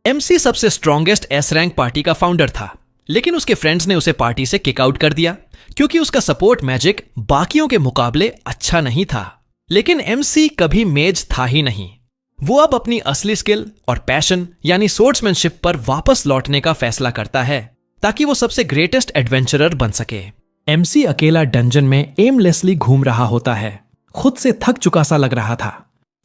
MC सबसे strongest S rank party का founder था, लेकिन उसके फ्रेंड्स ने उसे पार्टी से किक आउट कर दिया क्योंकि उसका सपोर्ट मैजिक बाकियों के मुकाबले अच्छा नहीं था। लेकिन एमसी कभी मेज था ही नहीं। वो अब अपनी असली स्किल और पैशन यानी सोर्ड्समैनशिप पर वापस लौटने का फैसला करता है ताकि वो सबसे ग्रेटेस्ट एडवेंचरर बन सके। एमसी अकेला डंजन में एमलेसली घूम रहा होता है, खुद से थक चुका सा लग रहा था।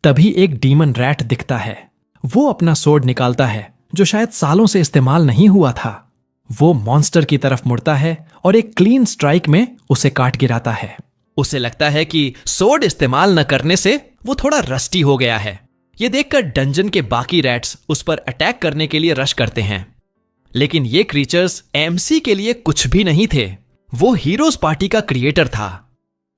तभी एक डीमन रैट दिखता है। वो अपना सोर्ड निकालता है जो शायद सालों से इस्तेमाल नहीं हुआ था। वो मॉन्स्टर की तरफ मुड़ता है और एक क्लीन स्ट्राइक में उसे काट गिराता है। उसे लगता है कि सोर्ड इस्तेमाल न करने से वो थोड़ा रस्टी हो गया है। ये देखकर डंजन के बाकी रैट्स उस पर अटैक करने के लिए रश करते हैं, लेकिन ये क्रीचर्स एमसी के लिए कुछ भी नहीं थे। वो हीरोज पार्टी का क्रिएटर था।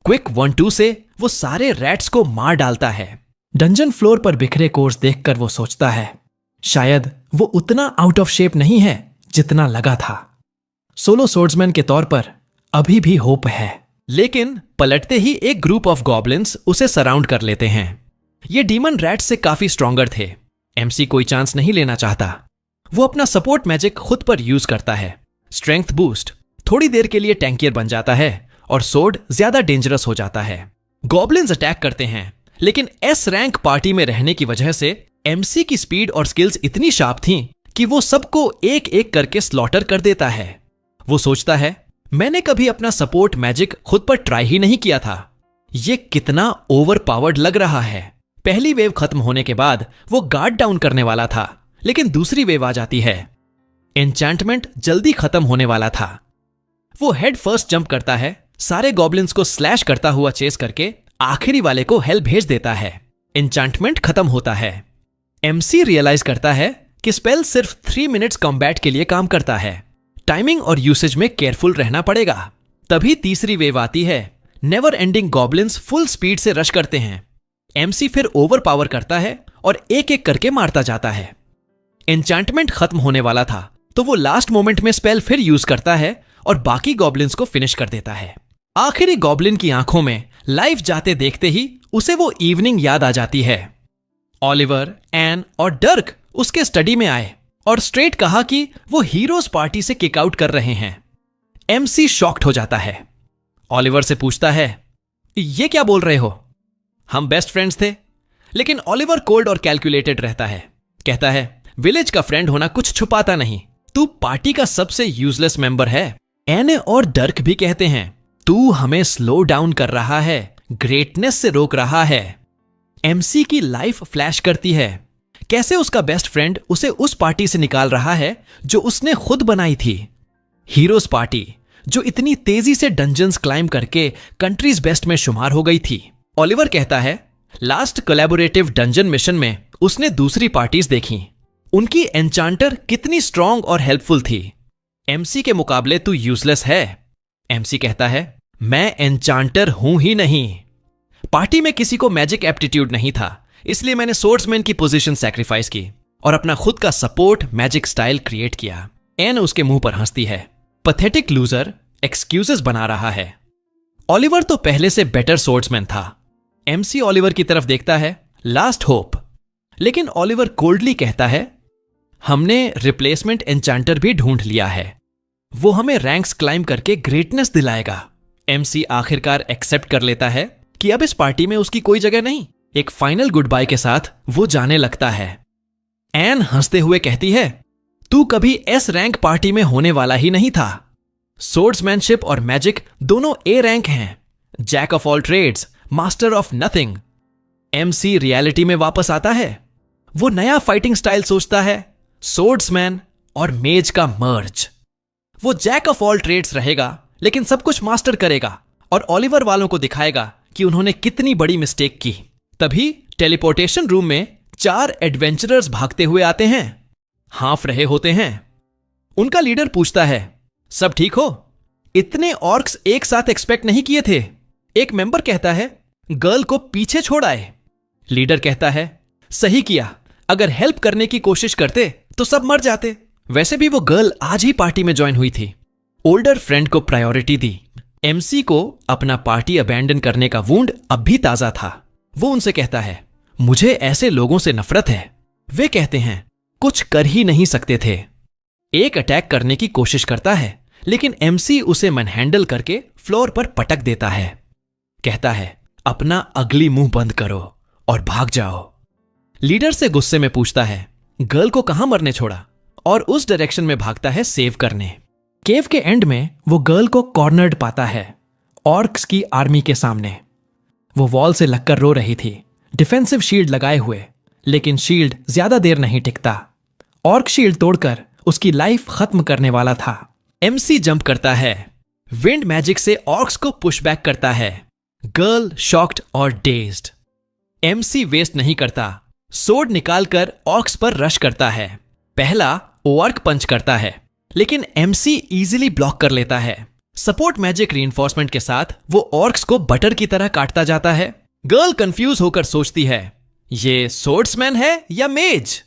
क्विक 1-2 से वो सारे रैट्स को मार डालता है। डंजन फ्लोर पर बिखरे कोर्स देखकर वो सोचता है शायद वो उतना आउट ऑफ शेप नहीं है जितना लगा था। सोलो सोर्ड्समैन के तौर पर अभी भी होप है। लेकिन पलटते ही एक ग्रुप ऑफ गॉब्लिन्स उसे सराउंड कर लेते हैं। ये डीमन रैट्स से काफी स्ट्रॉन्गर थे। एमसी कोई चांस नहीं लेना चाहता। वो अपना सपोर्ट मैजिक खुद पर यूज करता है। स्ट्रेंथ बूस्ट, थोड़ी देर के लिए टैंकियर बन जाता है और सोर्ड ज्यादा डेंजरस हो जाता है। गॉब्लिन्स अटैक करते हैं, लेकिन एस रैंक पार्टी में रहने की वजह से एमसी की स्पीड और स्किल्स इतनी शार्प थीं कि वो सबको एक एक करके स्लॉटर कर देता है। वो सोचता है मैंने कभी अपना सपोर्ट मैजिक खुद पर ट्राई ही नहीं किया था। ये कितना ओवर पावर्ड लग रहा है। पहली वेव खत्म होने के बाद वो गार्ड डाउन करने वाला था, लेकिन दूसरी वेव आ जाती है। एन्चैंटमेंट जल्दी खत्म होने वाला था। वो हेड फर्स्ट जंप करता है, सारे गॉब्लिन्स को स्लैश करता हुआ चेस करके आखिरी वाले को हेल भेज देता है। एन्चैंटमेंट खत्म होता है। एमसी रियलाइज करता है कि स्पेल सिर्फ 3 मिनट्स कॉम्बैट के लिए काम करता है। टाइमिंग और यूसेज में केयरफुल रहना पड़ेगा। तभी तीसरी वेव आती है। Never ending goblins full speed से रश करते हैं। एमसी फिर ओवर पावर करता है और एक एक करके मारता जाता है। एन्चैंटमेंट खत्म होने वाला था तो वो लास्ट मोमेंट में स्पेल फिर यूज करता है और बाकी गॉब्लिन्स को फिनिश कर देता है। आखिरी गॉब्लिन की आंखों में लाइफ जाते देखते ही उसे वो इवनिंग याद आ जाती है। ऑलिवर, एन और डर्क उसके स्टडी में आए और स्ट्रेट कहा कि वो हीरोज पार्टी से किक आउट कर रहे हैं। एमसी शॉक्ड हो जाता है। ऑलिवर से पूछता है ये क्या बोल रहे हो? हम बेस्ट फ्रेंड्स थे। लेकिन ऑलिवर कोल्ड और कैलकुलेटेड रहता है। कहता है विलेज का फ्रेंड होना कुछ छुपाता नहीं। तू पार्टी का सबसे यूजलेस मेंबर है। एन और डर्क भी कहते हैं तू हमें स्लो डाउन कर रहा है, ग्रेटनेस से रोक रहा है। एमसी की लाइफ फ्लैश करती है। कैसे उसका बेस्ट फ्रेंड उसे उस पार्टी से निकाल रहा है जो उसने खुद बनाई थी। हीरोज पार्टी जो इतनी तेजी से डंजन्स क्लाइम करके कंट्रीज बेस्ट में शुमार हो गई थी। ऑलिवर कहता है लास्ट कोलैबोरेटिव डंजन मिशन में उसने दूसरी पार्टीज देखी। उनकी एन्चांटर कितनी स्ट्रांग और हेल्पफुल थी। एमसी के मुकाबले तू यूजलेस है। एमसी कहता है मैं एन्चांटर हूं ही नहीं। पार्टी में किसी को मैजिक एप्टीट्यूड नहीं था, इसलिए मैंने सोर्ड्समैन की पोजीशन सैक्रिफाइस की और अपना खुद का सपोर्ट मैजिक स्टाइल क्रिएट किया। एन उसके मुंह पर हंसती है। पैथेटिक लूजर एक्सक्यूजेस बना रहा है। ऑलिवर तो पहले से बेटर सोर्ड्समैन था। एमसी ऑलिवर की तरफ देखता है, लास्ट होप। लेकिन ऑलिवर कोल्डली कहता है हमने रिप्लेसमेंट एन्चांटर भी ढूंढ लिया है। वो हमें रैंक्स क्लाइम करके ग्रेटनेस दिलाएगा। एमसी आखिरकार एक्सेप्ट कर लेता है कि अब इस पार्टी में उसकी कोई जगह नहीं। एक फाइनल गुड बाय के साथ वो जाने लगता है। एन हंसते हुए कहती है तू कभी एस रैंक पार्टी में होने वाला ही नहीं था। सोर्ड्समैनशिप और मैजिक दोनों ए रैंक हैं। Jack of all trades, master of nothing. MC reality में वापस आता है। वो नया फाइटिंग स्टाइल सोचता है, सोर्ड्समैन और मेज का मर्ज। वो जैक ऑफ ऑल ट्रेड्स रहेगा, लेकिन सब कुछ मास्टर करेगा और ऑलिवर वालों को दिखाएगा कि उन्होंने कितनी बड़ी मिस्टेक की। तभी टेलीपोर्टेशन रूम में 4 एडवेंचरर्स भागते हुए आते हैं। हाफ रहे होते हैं। उनका लीडर पूछता है सब ठीक हो? इतने ऑर्क्स एक साथ एक्सपेक्ट नहीं किए थे। एक मेंबर कहता है गर्ल को पीछे छोड़ आए। लीडर कहता है सही किया, अगर हेल्प करने की कोशिश करते तो सब मर जाते। वैसे भी वो गर्ल आज ही पार्टी में ज्वाइन हुई थी। ओल्डर फ्रेंड को प्रायोरिटी दी। एमसी को अपना पार्टी अबैंडन करने का वुंड अब भी ताजा था। वो उनसे कहता है मुझे ऐसे लोगों से नफरत है। वे कहते हैं कुछ कर ही नहीं सकते थे। एक अटैक करने की कोशिश करता है, लेकिन एमसी उसे मैनहैंडल करके फ्लोर पर पटक देता है। कहता है, अपना अगली मुंह बंद करो और भाग जाओ। लीडर से गुस्से में पूछता है, गर्ल को कहां मरने छोड़ा, और उस डायरेक्शन में भागता है सेव करने। केव के एंड में वो गर्ल को कॉर्नर्ड पाता है, ऑर्क्स की आर्मी के सामने। वो वॉल से लगकर रो रही थी, डिफेंसिव शील्ड लगाए हुए, लेकिन शील्ड ज्यादा देर नहीं टिकता। ऑर्क शील्ड तोड़कर उसकी लाइफ खत्म करने वाला था। एमसी जंप करता है, विंड मैजिक से ऑर्क्स को पुश बैक करता है। गर्ल शॉक्ड और डेज्ड। एमसी वेस्ट नहीं करता, सोर्ड निकालकर ऑर्क्स पर रश करता है। पहला ऑर्क पंच करता है, लेकिन एमसी इजीली ब्लॉक कर लेता है। सपोर्ट मैजिक रीइंफोर्समेंट के साथ वो ऑर्क्स को बटर की तरह काटता जाता है। गर्ल कंफ्यूज होकर सोचती है, ये सोर्ड्समैन है या मेज।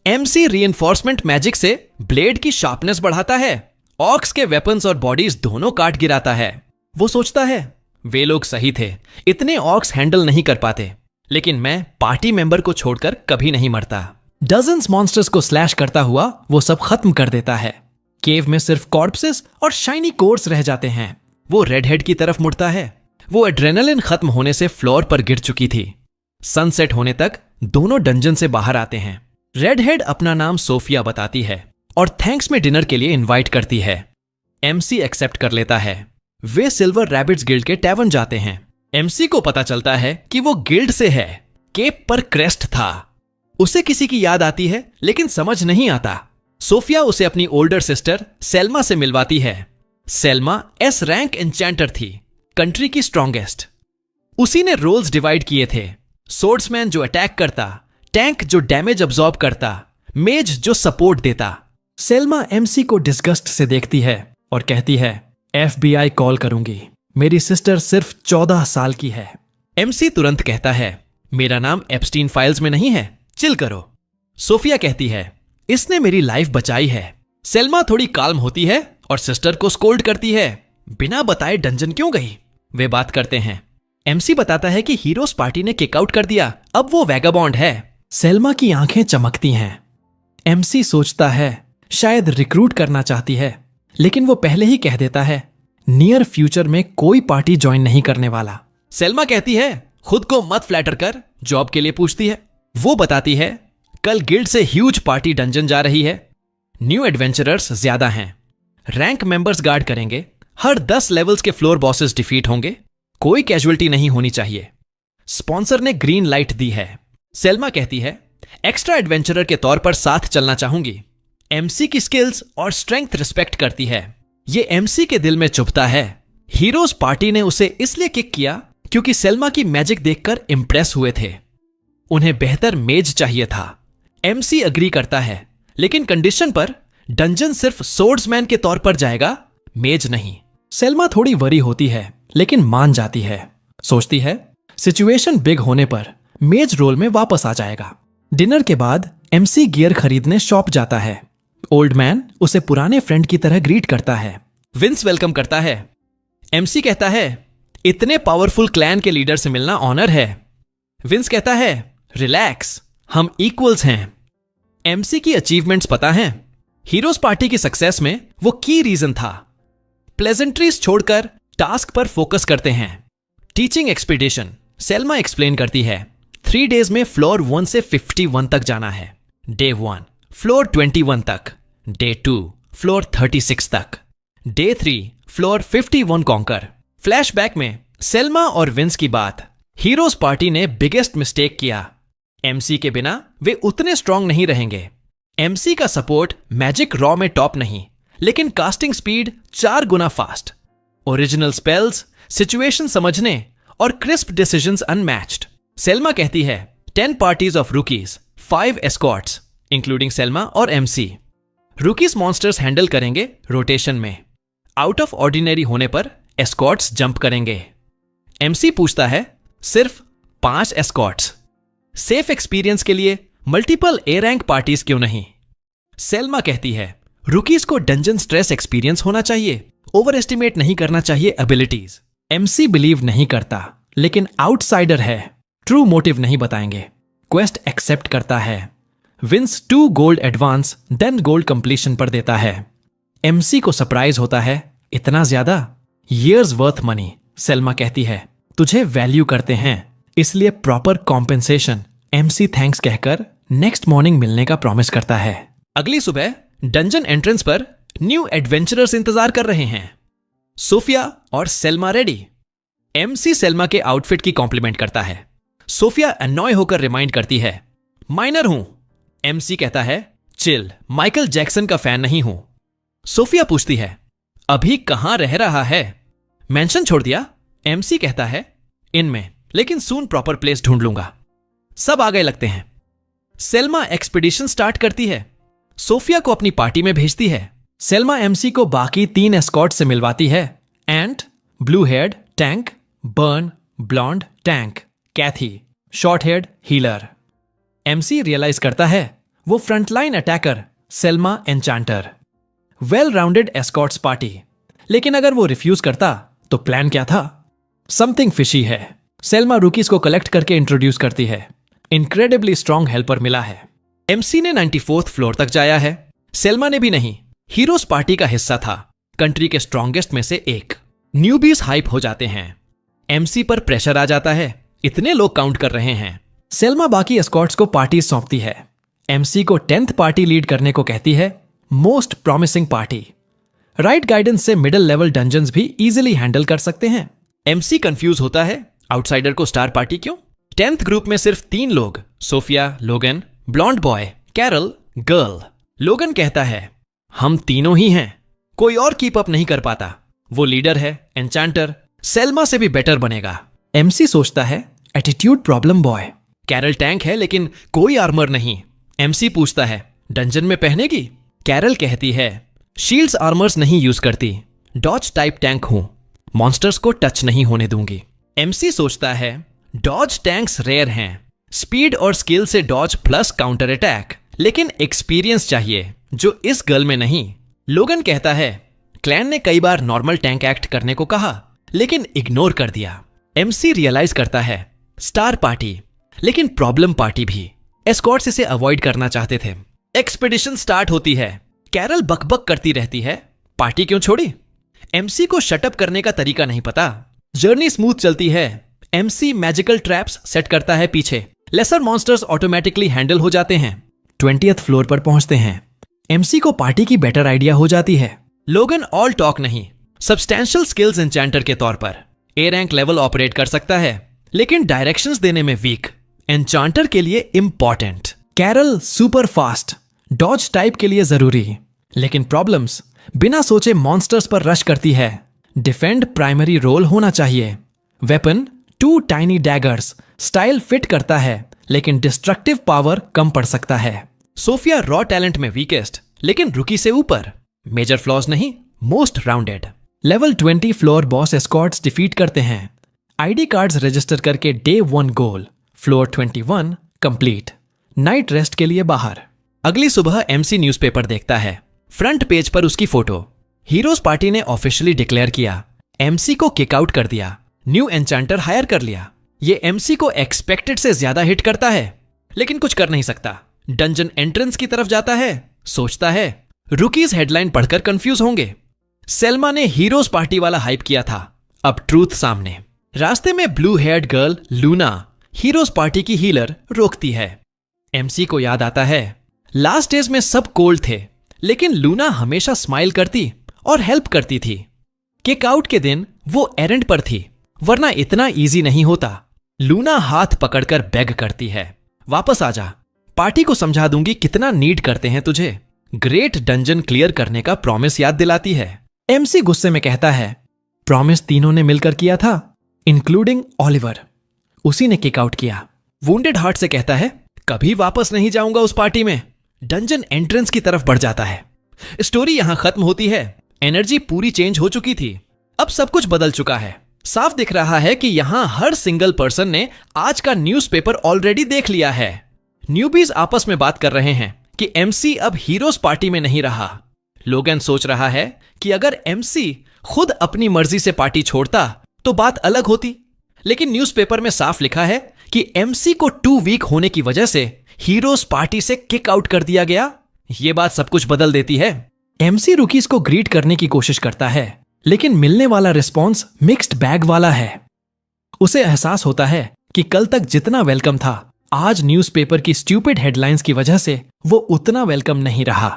एमसी रीइंफोर्समेंट मैजिक से ब्लेड की शार्पनेस बढ़ाता है, ऑर्क्स के वेपन्स और बॉडीज दोनों काट गिराता है। वो सोचता है, वे लोग सही थे, इतने ऑर्क्स हैंडल नहीं कर पाते, लेकिन मैं पार्टी मेंबर को छोड़कर कभी नहीं मरता। डजन्स मॉन्स्टर्स को स्लैश करता हुआ वो सब खत्म कर देता है। केव में सिर्फ कॉर्पसेस और शाइनी कोर्स रह जाते हैं। वो रेडहेड की तरफ मुड़ता है। वो एड्रेनलिन खत्म होने से फ्लोर पर गिर चुकी थी। सनसेट होने तक दोनों डंजन से बाहर आते हैं। रेडहेड अपना नाम सोफिया बताती है और थैंक्स में डिनर के लिए इनवाइट करती है। एमसी एक्सेप्ट कर लेता है। वे सिल्वर रैबिट्स गिल्ड के टैवर्न जाते हैं। एमसी को पता चलता है कि वो गिल्ड से है। केप पर क्रेस्ट था। उसे किसी की याद आती है, लेकिन समझ नहीं आता। सोफिया उसे अपनी ओल्डर सिस्टर सेल्मा से मिलवाती है। सेल्मा एस रैंक एन्चेंटर थी, कंट्री की स्ट्रॉन्गेस्ट। उसी ने रोल्स डिवाइड किए थे, सोर्ड्समैन जो अटैक करता, टैंक जो डैमेज अब्सॉर्ब करता, मेज जो सपोर्ट देता। सेल्मा एमसी को डिस्गस्ट से देखती है और कहती है, FBI कॉल करूंगी, मेरी सिस्टर सिर्फ 14 साल की है। एमसी तुरंत कहता है, मेरा नाम एप्स्टीन फाइल्स में नहीं है, चिल करो। सोफिया कहती है, इसने मेरी लाइफ बचाई है। सेल्मा थोड़ी काल्म होती है और सिस्टर को स्कोल्ड करती है, बिना बताए डंजन क्यों गई। वे बात करते हैं। एमसी बताता है कि हीरोज पार्टी ने किक आउट कर दिया, अब वो वैगाबॉन्ड है। सेल्मा की आंखें चमकती हैं। एमसी सोचता है शायद रिक्रूट करना चाहती है, लेकिन वो पहले ही कह देता है नियर फ्यूचर में कोई पार्टी ज्वाइन नहीं करने वाला। सेल्मा कहती है, खुद को मत फ्लैटर कर, जॉब के लिए पूछती है। वो बताती है, कल गिल्ड से ह्यूज पार्टी डंजन जा रही है, न्यू एडवेंचरर्स ज्यादा हैं, रैंक मेंबर्स गार्ड करेंगे, हर 10 लेवल्स के फ्लोर बॉसेस डिफीट होंगे, कोई कैजुअलिटी नहीं होनी चाहिए। स्पॉन्सर ने ग्रीन लाइट दी है। सेल्मा कहती है, एक्स्ट्रा एडवेंचरर के तौर पर साथ चलना चाहूंगी। एमसी की स्किल्स और स्ट्रेंथ रिस्पेक्ट करती है। ये एमसी के दिल में चुभता है। हीरोज पार्टी ने उसे इसलिए किक किया क्योंकि सेल्मा की मैजिक देखकर इंप्रेस हुए थे। उन्हें बेहतर मेज चाहिए था। एमसी अग्री करता है, लेकिन कंडीशन पर डंजन सिर्फ सोर्ड्समैन के तौर पर जाएगा, मेज नहीं। सेल्मा थोड़ी वरी होती है, लेकिन मान जाती है। सोचती है सिचुएशन बिग होने पर मेज रोल में वापस आ जाएगा। डिनर के बाद एमसी गियर खरीदने शॉप जाता है। ओल्ड मैन उसे पुराने फ्रेंड की तरह ग्रीट करता है। विंस वेलकम करता है। एमसी कहता है, इतने पावरफुल क्लैन के लीडर से मिलना ऑनर है। विंस कहता है, रिलैक्स, हम इक्वल्स हैं। एमसी की अचीवमेंट्स पता हैं। हीरोज पार्टी की सक्सेस में वो की रीजन था। प्लेजेंट्रीज छोड़कर टास्क पर फोकस करते हैं। टीचिंग एक्सपीडिशन, सेल्मा एक्सप्लेन करती है, 3 डेज में फ्लोर 1 से 51 तक जाना है। डे 1 फ्लोर 21 तक, डे 2 फ्लोर 36 तक, डे 3 फ्लोर 51 कॉन्कर। फ्लैशबैक में सेल्मा और विंस की बात। हीरोज पार्टी ने बिगेस्ट मिस्टेक किया। एमसी के बिना वे उतने स्ट्रांग नहीं रहेंगे। एमसी का सपोर्ट मैजिक रॉ में टॉप नहीं, लेकिन कास्टिंग स्पीड 4 गुना फास्ट, ओरिजिनल स्पेल्स, सिचुएशन समझने और क्रिस्प डिसीजंस अनमैच्ड। सेल्मा कहती है, 10 parties of rookies, 5 escorts including Selma और एमसी। रूकीज मॉन्स्टर्स हैंडल करेंगे रोटेशन में। आउट ऑफ ऑर्डिनरी होने पर एस्कॉर्ट्स जंप करेंगे। एमसी पूछता है, सिर्फ 5 एस्कॉर्ट्स? सेफ एक्सपीरियंस के लिए मल्टीपल ए रैंक पार्टीज क्यों नहीं? सेल्मा कहती है, रूकीज को डंजन स्ट्रेस एक्सपीरियंस होना चाहिए, ओवर एस्टिमेट नहीं करना चाहिए एबिलिटीज। एमसी बिलीव नहीं करता, लेकिन आउटसाइडर है, ट्रू मोटिव नहीं बताएंगे। क्वेस्ट एक्सेप्ट करता है। Vince 2 gold advance then gold completion पर देता है। एमसी को सरप्राइज होता है, इतना ज्यादा? years worth money. सेल्मा कहती है, तुझे वैल्यू करते हैं, इसलिए प्रॉपर कॉम्पेंसेशन। एमसी थैंक्स कहकर नेक्स्ट मॉर्निंग मिलने का प्रॉमिस करता है। अगली सुबह डंजन एंट्रेंस पर न्यू एडवेंचरर्स इंतजार कर रहे हैं। सोफिया और सेल्मा रेडी। एमसी सेल्मा के आउटफिट की कॉम्प्लीमेंट करता है। सोफिया अनॉय होकर रिमाइंड करती है, माइनर हूं। एमसी कहता है, चिल, माइकल जैक्सन का फैन नहीं हूं। सोफिया पूछती है, अभी कहां रह रहा है? मेंशन छोड़ दिया। एमसी कहता है, इनमें, लेकिन सून प्रॉपर प्लेस ढूंढ लूंगा। सब आ गए लगते हैं। सेल्मा एक्सपीडिशन स्टार्ट करती है। सोफिया को अपनी पार्टी में भेजती है। सेल्मा एमसी को बाकी 3 एस्कॉर्ट से मिलवाती है। Ent, blue haired tank, Bern, blonde tank, Cathy, short haired healer. MC realise करता है वो frontline attacker, Selma enchanter. Well rounded escorts party. लेकिन अगर वो रिफ्यूज करता तो प्लान क्या था? समथिंग फिशी है। सेल्मा रूकीज को कलेक्ट करके इंट्रोड्यूस करती है। इनक्रेडिबली स्ट्रॉन्ग हेल्पर मिला है। एमसी ने 94th फ्लोर तक जाया है। सेल्मा ने भी नहीं। हीरोज पार्टी का हिस्सा था, कंट्री के स्ट्रॉन्गेस्ट में से एक। न्यूबीज हाइप हो जाते हैं। एमसी पर प्रेशर आ जाता है, इतने लोग काउंट कर रहे हैं। सेल्मा बाकी एस्कॉर्ट्स को पार्टी सौंपती है। एमसी को 10th पार्टी लीड करने को कहती है। Most promising party. Right guidance से मिडिल लेवल डंजन्स भी इजीली हैंडल कर सकते हैं। एमसी कंफ्यूज होता है, आउटसाइडर को स्टार पार्टी क्यों? 10th ग्रुप में सिर्फ 3 लोग, सोफिया, लोगन, ब्लॉन्ड बॉय, कैरल, गर्ल। लोगन कहता है, हम तीनों ही हैं, कोई और कीप अप नहीं कर पाता। वो लीडर है, एन्चांटर, सेल्मा से भी बेटर बनेगा। एमसी सोचता है, attitude problem boy. Carol tank है लेकिन कोई आर्मर नहीं। एमसी पूछता है, डंजन में पहनेगी? कैरल कहती है, शील्ड्स आर्मर्स नहीं यूज करती, डॉज टाइप टैंक हूं, मॉन्स्टर्स को टच नहीं होने दूंगी। एमसी सोचता है, डॉज टैंक्स रेयर हैं, स्पीड और स्किल से डॉज प्लस काउंटर अटैक, लेकिन एक्सपीरियंस चाहिए जो इस गर्ल में नहीं। लोगन कहता है, क्लैन ने कई बार नॉर्मल टैंक एक्ट करने को कहा लेकिन इग्नोर कर दिया। एमसी रियलाइज करता है, स्टार पार्टी लेकिन प्रॉब्लम पार्टी भी। एस्कॉर्ट्स इसे अवॉइड करना चाहते थे। एक्सपीडिशन स्टार्ट होती है। कैरल बकबक करती रहती है, पार्टी क्यों छोड़ी? एमसी को शटअप करने का तरीका नहीं पता। जर्नी स्मूथ चलती है। एमसी मैजिकल ट्रैप्स सेट करता है पीछे। लेसर मॉन्स्टर्स ऑटोमेटिकली हैंडल हो जाते हैं। 20th फ्लोर पर पहुंचते हैं। एमसी को पार्टी की बेटर आइडिया हो जाती है। लोगन ऑल टॉक नहीं, सब्सटैंशियल स्किल्स एन्चांटर के तौर पर ए रैंक लेवल ऑपरेट कर सकता है लेकिन डायरेक्शंस देने में वीक, एन्चांटर के लिए important. Carol super fast, dodge type के लिए जरूरी, लेकिन प्रॉब्लम्स, बिना सोचे मॉन्स्टर्स पर रश करती है। डिफेंड प्राइमरी रोल होना चाहिए। Weapon 2 tiny daggers, style fit करता है लेकिन डिस्ट्रक्टिव पावर कम पड़ सकता है। सोफिया रॉ टैलेंट में वीकेस्ट लेकिन रुकी से ऊपर, मेजर फ्लॉज नहीं, most rounded. Level 20 floor boss Escorts defeat करते हैं। आईडी कार्ड्स रजिस्टर करके डे 1 गोल, फ्लोर 21 कंप्लीट। नाइट रेस्ट के लिए बाहर। अगली सुबह एमसी न्यूज़पेपर देखता है। फ्रंट पेज पर उसकी फोटो। हीरोज पार्टी ने ऑफिशियली डिक्लेयर किया, एमसी को किक आउट कर दिया, न्यू एन्चांटर हायर कर लिया। ये एमसी को एक्सपेक्टेड से ज्यादा हिट करता है लेकिन कुछ कर नहीं सकता। डंजन एंट्रेंस की तरफ जाता है, सोचता है रुकीज हेडलाइन पढ़कर कंफ्यूज होंगे। सेल्मा ने हीरोज पार्टी वाला हाइप किया था, अब ट्रूथ सामने। रास्ते में blue heard girl Luna, heroes party की हीलर, रोकती है। एमसी को याद आता है, लास्ट डेज में सब कोल्ड थे लेकिन लूना हमेशा स्माइल करती और हेल्प करती थी। किक आउट के दिन वो एरेंड पर थी, वरना इतना इजी नहीं होता। लूना हाथ पकड़कर बेग करती है, वापस आ जा, पार्टी को समझा दूंगी कितना नीड करते हैं तुझे। ग्रेट डंजन क्लियर करने का प्रॉमिस याद दिलाती है। एमसी गुस्से में कहता है, प्रॉमिस तीनों ने मिलकर किया था, इंक्लूडिंग ऑलिवर, उसी ने किक आउट किया। वुंडेड हार्ट से कहता है, कभी वापस नहीं जाऊंगा उस पार्टी में। डंजन एंट्रेंस की तरफ बढ़ जाता है। स्टोरी यहां खत्म होती है। एनर्जी पूरी चेंज हो चुकी थी, अब सब कुछ बदल चुका है। साफ दिख रहा है कि यहां हर सिंगल पर्सन ने आज का न्यूज़पेपर ऑलरेडी देख लिया है। न्यूबीज आपस में बात कर रहे हैं कि एमसी अब हीरोज पार्टी में नहीं रहा। लोगन सोच रहा है कि अगर एमसी खुद अपनी मर्जी से पार्टी छोड़ता तो बात अलग होती, लेकिन न्यूज़पेपर में साफ लिखा है कि एमसी को 2 वीक होने की वजह से हीरोज पार्टी से किक आउट कर दिया गया। ये बात सब कुछ बदल देती है। एमसी रुकीज को ग्रीट करने की कोशिश करता है, लेकिन मिलने वाला रिस्पॉन्स मिक्स्ड बैग वाला है। उसे एहसास होता है कि कल तक जितना वेलकम था, आज न्यूज़पेपर की स्टूपिड हेडलाइंस की वजह से वो उतना वेलकम नहीं रहा।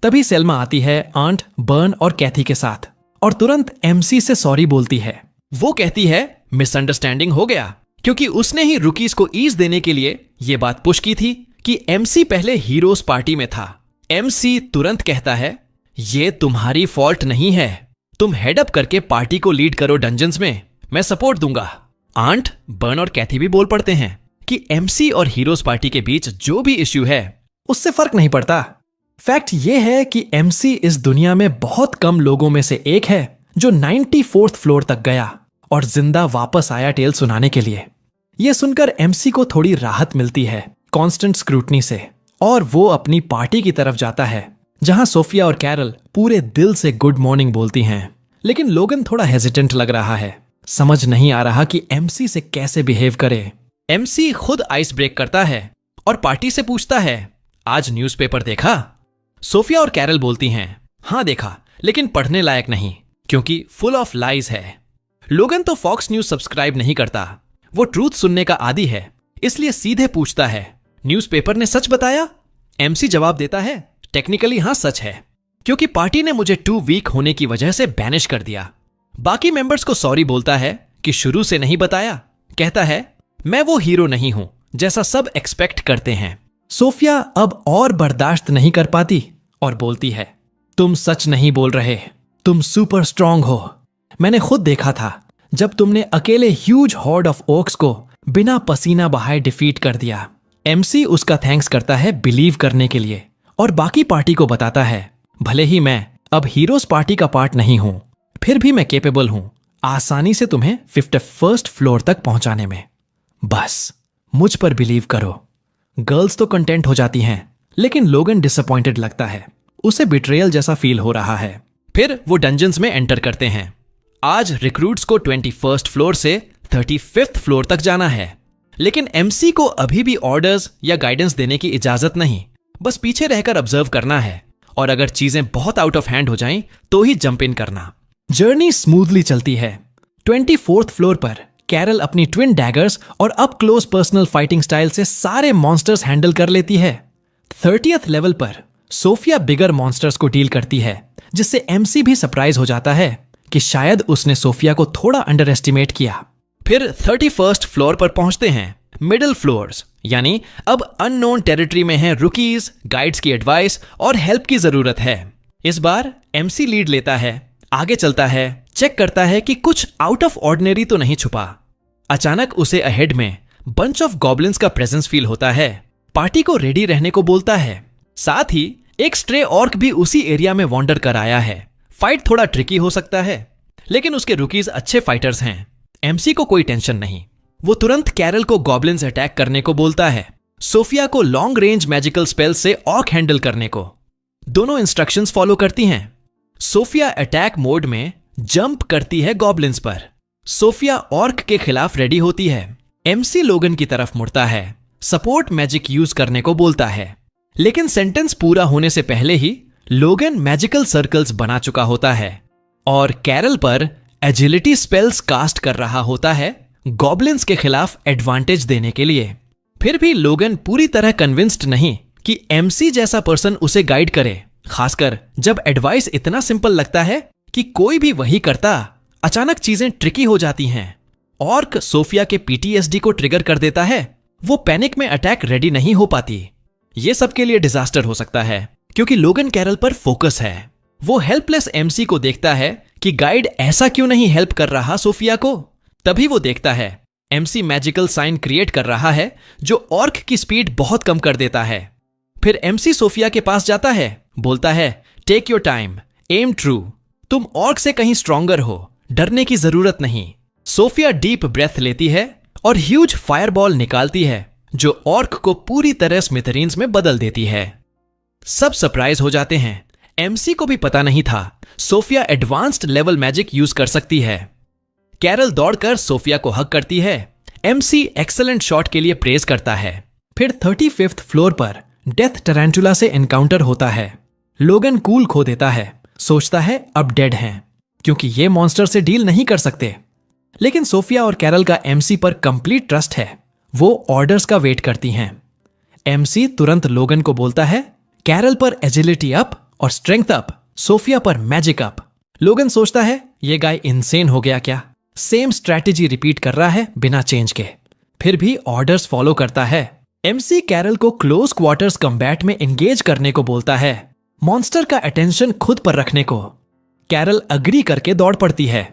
तभी सेल्मा आती है आंट, बर्न और कैथी के साथ और तुरंत एमसी से सॉरी बोलती है। वो कहती है मिसअंडरस्टैंडिंग हो गया, क्योंकि उसने ही रुकीज को ईज देने के लिए ये बात पुश की थी कि एमसी पहले हीरोज पार्टी में था। एमसी तुरंत कहता है ये तुम्हारी फॉल्ट नहीं है, तुम हेडअप करके पार्टी को लीड करो डंजन्स में, मैं सपोर्ट दूंगा। आंट, बर्न और कैथी भी बोल पड़ते हैं कि एमसी और हीरोज पार्टी के बीच जो भी इश्यू है उससे फर्क नहीं पड़ता। फैक्ट ये है कि एमसी इस दुनिया में बहुत कम लोगों में से एक है जो 94th फ्लोर तक गया और जिंदा वापस आया टेल सुनाने के लिए। यह सुनकर एमसी को थोड़ी राहत मिलती है कांस्टेंट स्क्रूटनी से, और वो अपनी पार्टी की तरफ जाता है जहां सोफिया और कैरल पूरे दिल से गुड मॉर्निंग बोलती हैं। लेकिन लोगन थोड़ा हेजिटेंट लग रहा है, समझ नहीं आ रहा कि एमसी से कैसे बिहेव करे। एमसी खुद आइस ब्रेक करता है और पार्टी से पूछता है आज न्यूज़पेपर देखा? सोफिया और कैरल बोलती हैं हां देखा, लेकिन पढ़ने लायक नहीं क्योंकि फुल ऑफ लाइज है। लोगन तो फॉक्स न्यूज सब्सक्राइब नहीं करता, वो ट्रूथ सुनने का आदी है, इसलिए सीधे पूछता है न्यूज़पेपर ने सच बताया? एमसी जवाब देता है टेक्निकली हां सच है, क्योंकि पार्टी ने मुझे टू वीक होने की वजह से बैनिश कर दिया। बाकी मेंबर्स को सॉरी बोलता है कि शुरू से नहीं बताया। कहता है मैं वो हीरो नहीं हूं जैसा सब एक्सपेक्ट करते हैं। सोफिया अब और बर्दाश्त नहीं कर पाती और बोलती है तुम सच नहीं बोल रहे, तुम सुपर स्ट्रांग हो। मैंने खुद देखा था जब तुमने अकेले ह्यूज हॉर्ड ऑफ ओक्स को बिना पसीना बहाए डिफीट कर दिया। एमसी उसका थैंक्स करता है बिलीव करने के लिए और बाकी पार्टी को बताता है भले ही मैं अब हीरोज पार्टी का पार्ट नहीं हूं, फिर भी मैं केपेबल हूं आसानी से तुम्हें 51st फ्लोर तक पहुंचाने में। बस मुझ पर बिलीव करो। गर्ल्स तो कंटेंट हो जाती हैं, लेकिन लोगन डिसअपॉइंटेड लगता है, उसे बिट्रेयल जैसा फील हो रहा है। फिर वो डंजन्स में एंटर करते हैं। आज रिक्रूट्स को 21st फ्लोर से 35th फ्लोर तक जाना है, लेकिन एमसी को अभी भी ऑर्डर्स या गाइडेंस देने की इजाजत नहीं, बस पीछे रहकर ऑब्जर्व करना है और अगर चीजें बहुत आउट ऑफ हैंड हो जाएं तो ही जंप इन करना। जर्नी स्मूथली चलती है। 24th फ्लोर पर कैरल अपनी ट्विन डैगर्स और up close personal fighting style से सारे मॉन्स्टर्स हैंडल कर लेती है। 30th लेवल पर सोफिया बिगर मॉन्स्टर्स को डील करती है, जिससे एमसी भी सरप्राइज हो जाता है कि शायद उसने सोफिया को थोड़ा अंडर एस्टिमेट किया। फिर 31st फ्लोर पर पहुंचते हैं। मिडिल फ्लोर्स यानी अब अननोन टेरिटरी में हैं रुकीज, गाइड्स की एडवाइस और हेल्प की जरूरत है। इस बार एमसी लीड लेता है, आगे चलता है, चेक करता है कि कुछ आउट ऑफ ऑर्डिनरी तो नहीं छुपा। अचानक उसे अहेड में बंच ऑफ गॉब्लिन्स का प्रेजेंस फील होता है। पार्टी को रेडी रहने को बोलता है। साथ ही एक स्ट्रे ऑर्क भी उसी एरिया में वॉन्डर कर आया है। फाइट थोड़ा ट्रिकी हो सकता है, लेकिन उसके रुकीज अच्छे फाइटर्स हैं। एमसी को कोई टेंशन नहीं, वो तुरंत कैरल को गॉब्लिन्स अटैक करने को बोलता है, सोफिया को लॉन्ग रेंज मैजिकल स्पेल से ऑर्क हैंडल करने को। दोनों इंस्ट्रक्शंस फॉलो करती हैं। सोफिया अटैक मोड में जंप करती है गॉब्लिन्स पर। सोफिया ऑर्क के खिलाफ रेडी होती है। एमसी लोगन की तरफ मुड़ता है, सपोर्ट मैजिक यूज करने को बोलता है, लेकिन सेंटेंस पूरा होने से पहले ही लोगन मैजिकल सर्कल्स बना चुका होता है और कैरल पर एजिलिटी स्पेल्स कास्ट कर रहा होता है गॉब्लिन्स के खिलाफ एडवांटेज देने के लिए। फिर भी लोगन पूरी तरह कन्विंस्ड नहीं कि एमसी जैसा पर्सन उसे गाइड करे, खासकर जब एडवाइस इतना सिंपल लगता है कि कोई भी वही करता। अचानक चीजें ट्रिकी हो जाती हैं। ऑर्क सोफिया के पीटीएसडी को ट्रिगर कर देता है। वो पैनिक में अटैक रेडी नहीं हो पाती। ये सबके लिए डिजास्टर हो सकता है क्योंकि लोगन कैरल पर फोकस है। वो हेल्पलेस एमसी को देखता है कि गाइड ऐसा क्यों नहीं हेल्प कर रहा सोफिया को। तभी वो देखता है एमसी मैजिकल साइन क्रिएट कर रहा है जो ऑर्क की स्पीड बहुत कम कर देता है। फिर एमसी सोफिया के पास जाता है, बोलता है take your time, am true, तुम ऑर्क से कहीं स्ट्रॉन्गर हो, डरने की जरूरत नहीं। सोफिया डीप ब्रेथ लेती है और ह्यूज फायरबॉल निकालती है जो ऑर्क को पूरी तरह स्मिथरीन्स में बदल देती है। सब सरप्राइज हो जाते हैं। एमसी को भी पता नहीं था Sophia advanced level magic use कर सकती है। कैरल दौड़कर सोफिया को हक करती है। एमसी एक्सेलेंट शॉट के लिए प्रेज करता है। फिर 35th फ्लोर पर डेथ टैरेंटुला से एनकाउंटर होता है। लोगन कूल खो देता है, सोचता है अब डेड हैं, क्योंकि ये मॉन्स्टर से डील नहीं कर सकते। लेकिन सोफिया और कैरल का एमसी पर कंप्लीट ट्रस्ट है। वो ऑर्डर्स का वेट करती हैं। एमसी तुरंत लोगन को बोलता है कैरल पर एजिलिटी अप और स्ट्रेंथ अप, सोफिया पर मैजिक अप। लोगन सोचता है ये गाय इनसेन हो गया क्या, सेम स्ट्रैटेजी रिपीट कर रहा है बिना चेंज के। फिर भी ऑर्डर्स फॉलो करता है। एमसी कैरल को क्लोज क्वार्टर्स कम्बैट में एंगेज करने को बोलता है, मॉन्स्टर का अटेंशन खुद पर रखने को। कैरल अग्री करके दौड़ पड़ती है।